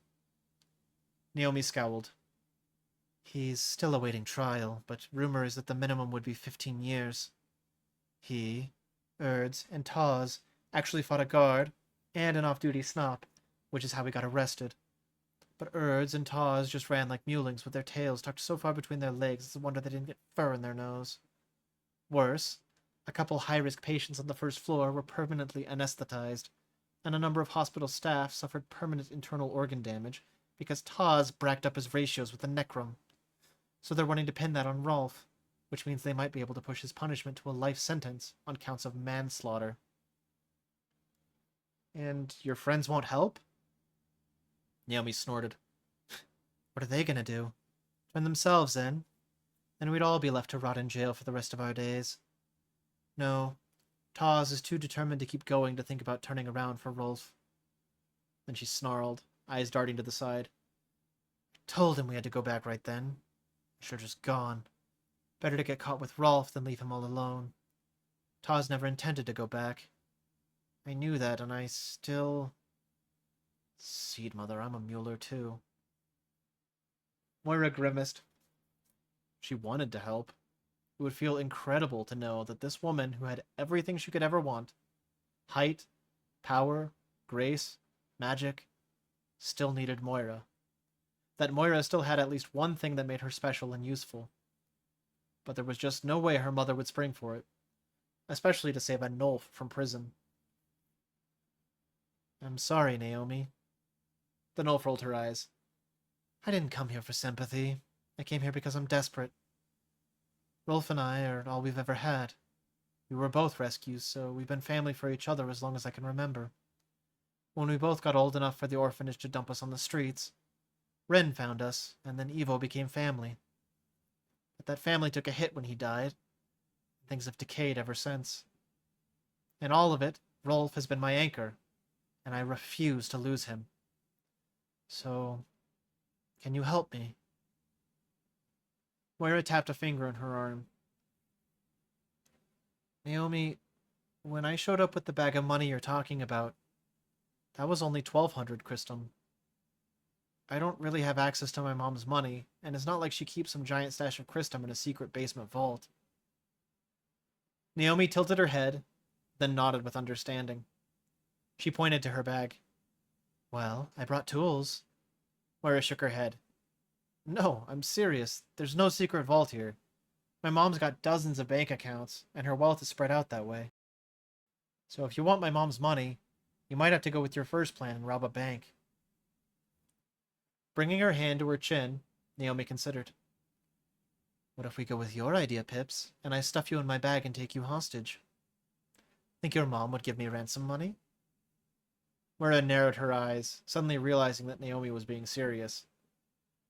Naomi scowled. He's still awaiting trial, but rumor is that the minimum would be 15 years. He, Erds, and Taz actually fought a guard and an off-duty snop, which is how he got arrested. But Erds and Taz just ran like mulings with their tails tucked so far between their legs it's a wonder they didn't get fur in their nose. Worse, a couple high-risk patients on the first floor were permanently anesthetized, and a number of hospital staff suffered permanent internal organ damage because Taz bracked up his ratios with the necrum. So they're wanting to pin that on Rolf, which means they might be able to push his punishment to a life sentence on counts of manslaughter. And your friends won't help? Naomi snorted. What are they gonna do? Turn themselves in? Then we'd all be left to rot in jail for the rest of our days. No, Taz is too determined to keep going to think about turning around for Rolf. Then she snarled, eyes darting to the side. I told him we had to go back right then. I should have just gone. Better to get caught with Rolf than leave him all alone. Taz never intended to go back. I knew that, and I still... Seed Mother, I'm a Mueller too. Moira grimaced. She wanted to help. It would feel incredible to know that this woman who had everything she could ever want, height, power, grace, magic, still needed Moira. That Moira still had at least one thing that made her special and useful. But there was just no way her mother would spring for it, especially to save a Nulf from prison. I'm sorry, Naomi. The Nulf rolled her eyes. I didn't come here for sympathy. I came here because I'm desperate. Rolf and I are all we've ever had. We were both rescues, so we've been family for each other as long as I can remember. When we both got old enough for the orphanage to dump us on the streets, Ren found us, and then Evo became family. But that family took a hit when he died. Things have decayed ever since. In all of it, Rolf has been my anchor, and I refuse to lose him. So, can you help me? Moira tapped a finger on her arm. Naomi, when I showed up with the bag of money you're talking about, that was only 1,200 Christum. I don't really have access to my mom's money, and it's not like she keeps some giant stash of Christum in a secret basement vault. Naomi tilted her head, then nodded with understanding. She pointed to her bag. Well, I brought tools. Moira shook her head. No, I'm serious. There's no secret vault here. My mom's got dozens of bank accounts, and her wealth is spread out that way. So if you want my mom's money, you might have to go with your first plan and rob a bank. Bringing her hand to her chin, Naomi considered. What if we go with your idea, Pips, and I stuff you in my bag and take you hostage? Think your mom would give me ransom money? Moira narrowed her eyes, suddenly realizing that Naomi was being serious.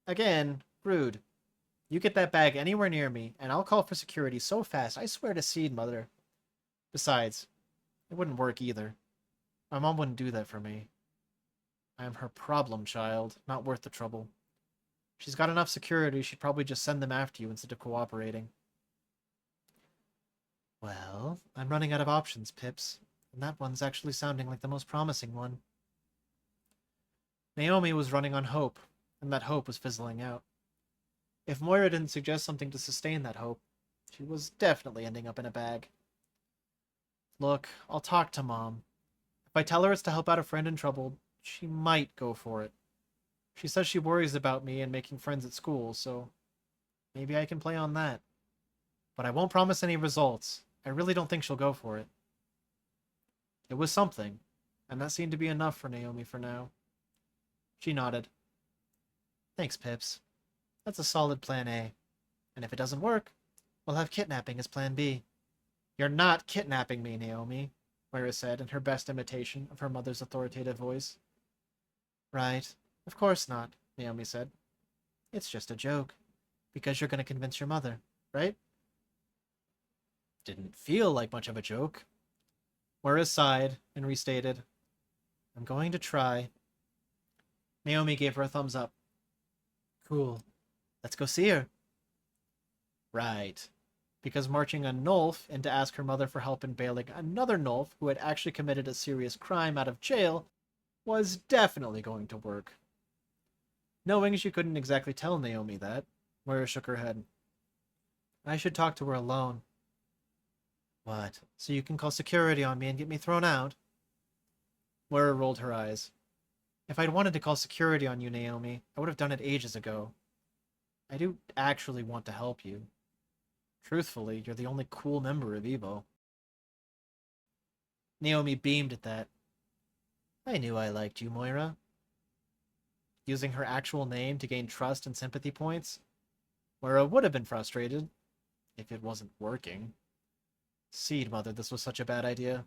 Again, rude. You get that bag anywhere near me, and I'll call for security so fast, I swear to Seed, Mother. Besides, it wouldn't work either. My mom wouldn't do that for me. I am her problem child, not worth the trouble. She's got enough security, she'd probably just send them after you instead of cooperating. Well, I'm running out of options, Pips, and that one's actually sounding like the most promising one. Naomi was running on hope, and that hope was fizzling out. If Moira didn't suggest something to sustain that hope, she was definitely ending up in a bag. Look, I'll talk to Mom. If I tell her it's to help out a friend in trouble, she might go for it. She says she worries about me and making friends at school, so maybe I can play on that. But I won't promise any results. I really don't think she'll go for it. It was something, and that seemed to be enough for Naomi for now. She nodded. Thanks, Pips. That's a solid plan A. And if it doesn't work, we'll have kidnapping as plan B. You're not kidnapping me, Naomi, Moira said in her best imitation of her mother's authoritative voice. Right. Of course not, Naomi said. It's just a joke. Because you're going to convince your mother, right? Didn't feel like much of a joke. Moira sighed and restated, I'm going to try. Naomi gave her a thumbs up. Cool. Let's go see her. Right. Because marching a Nulf in to ask her mother for help in bailing another Nulf who had actually committed a serious crime out of jail was definitely going to work. Knowing she couldn't exactly tell Naomi that, Moira shook her head. I should talk to her alone. What? So you can call security on me and get me thrown out? Moira rolled her eyes. If I'd wanted to call security on you, Naomi, I would have done it ages ago. I do actually want to help you. Truthfully, you're the only cool member of Evo. Naomi beamed at that. I knew I liked you, Moira. Using her actual name to gain trust and sympathy points, Moira would have been frustrated if it wasn't working. Seed Mother, this was such a bad idea.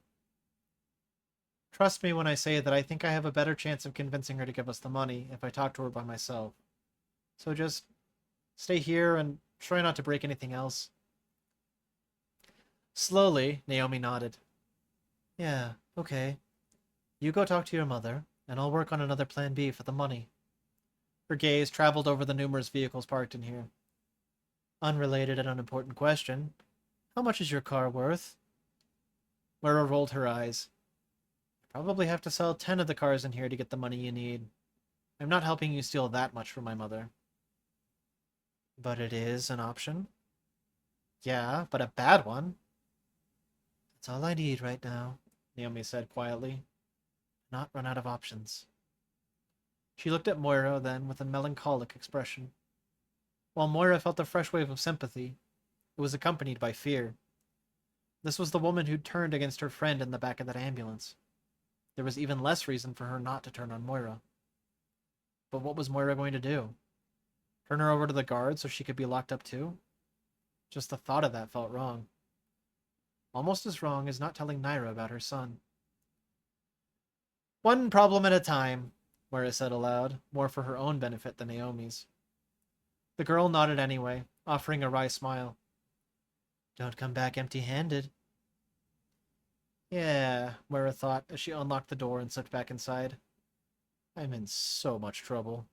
Trust me when I say that I think I have a better chance of convincing her to give us the money if I talk to her by myself. So just stay here and try not to break anything else. Slowly, Naomi nodded. Yeah, okay. You go talk to your mother, and I'll work on another plan B for the money. Her gaze traveled over the numerous vehicles parked in here. Unrelated and unimportant question. How much is your car worth? Moira rolled her eyes. You probably have to sell 10 of the cars in here to get the money you need. I'm not helping you steal that much from my mother. But it is an option. Yeah, but a bad one. That's all I need right now, Naomi said quietly. Not run out of options. She looked at Moira then with a melancholic expression. While Moira felt a fresh wave of sympathy, it was accompanied by fear. This was the woman who'd turned against her friend in the back of that ambulance. There was even less reason for her not to turn on Moira. But what was Moira going to do? Turn her over to the guard so she could be locked up too? Just the thought of that felt wrong. Almost as wrong as not telling Naira about her son. One problem at a time, Moira said aloud, more for her own benefit than Naomi's. The girl nodded anyway, offering a wry smile. Don't come back empty-handed. Yeah, Moira thought as she unlocked the door and slipped back inside. I'm in so much trouble.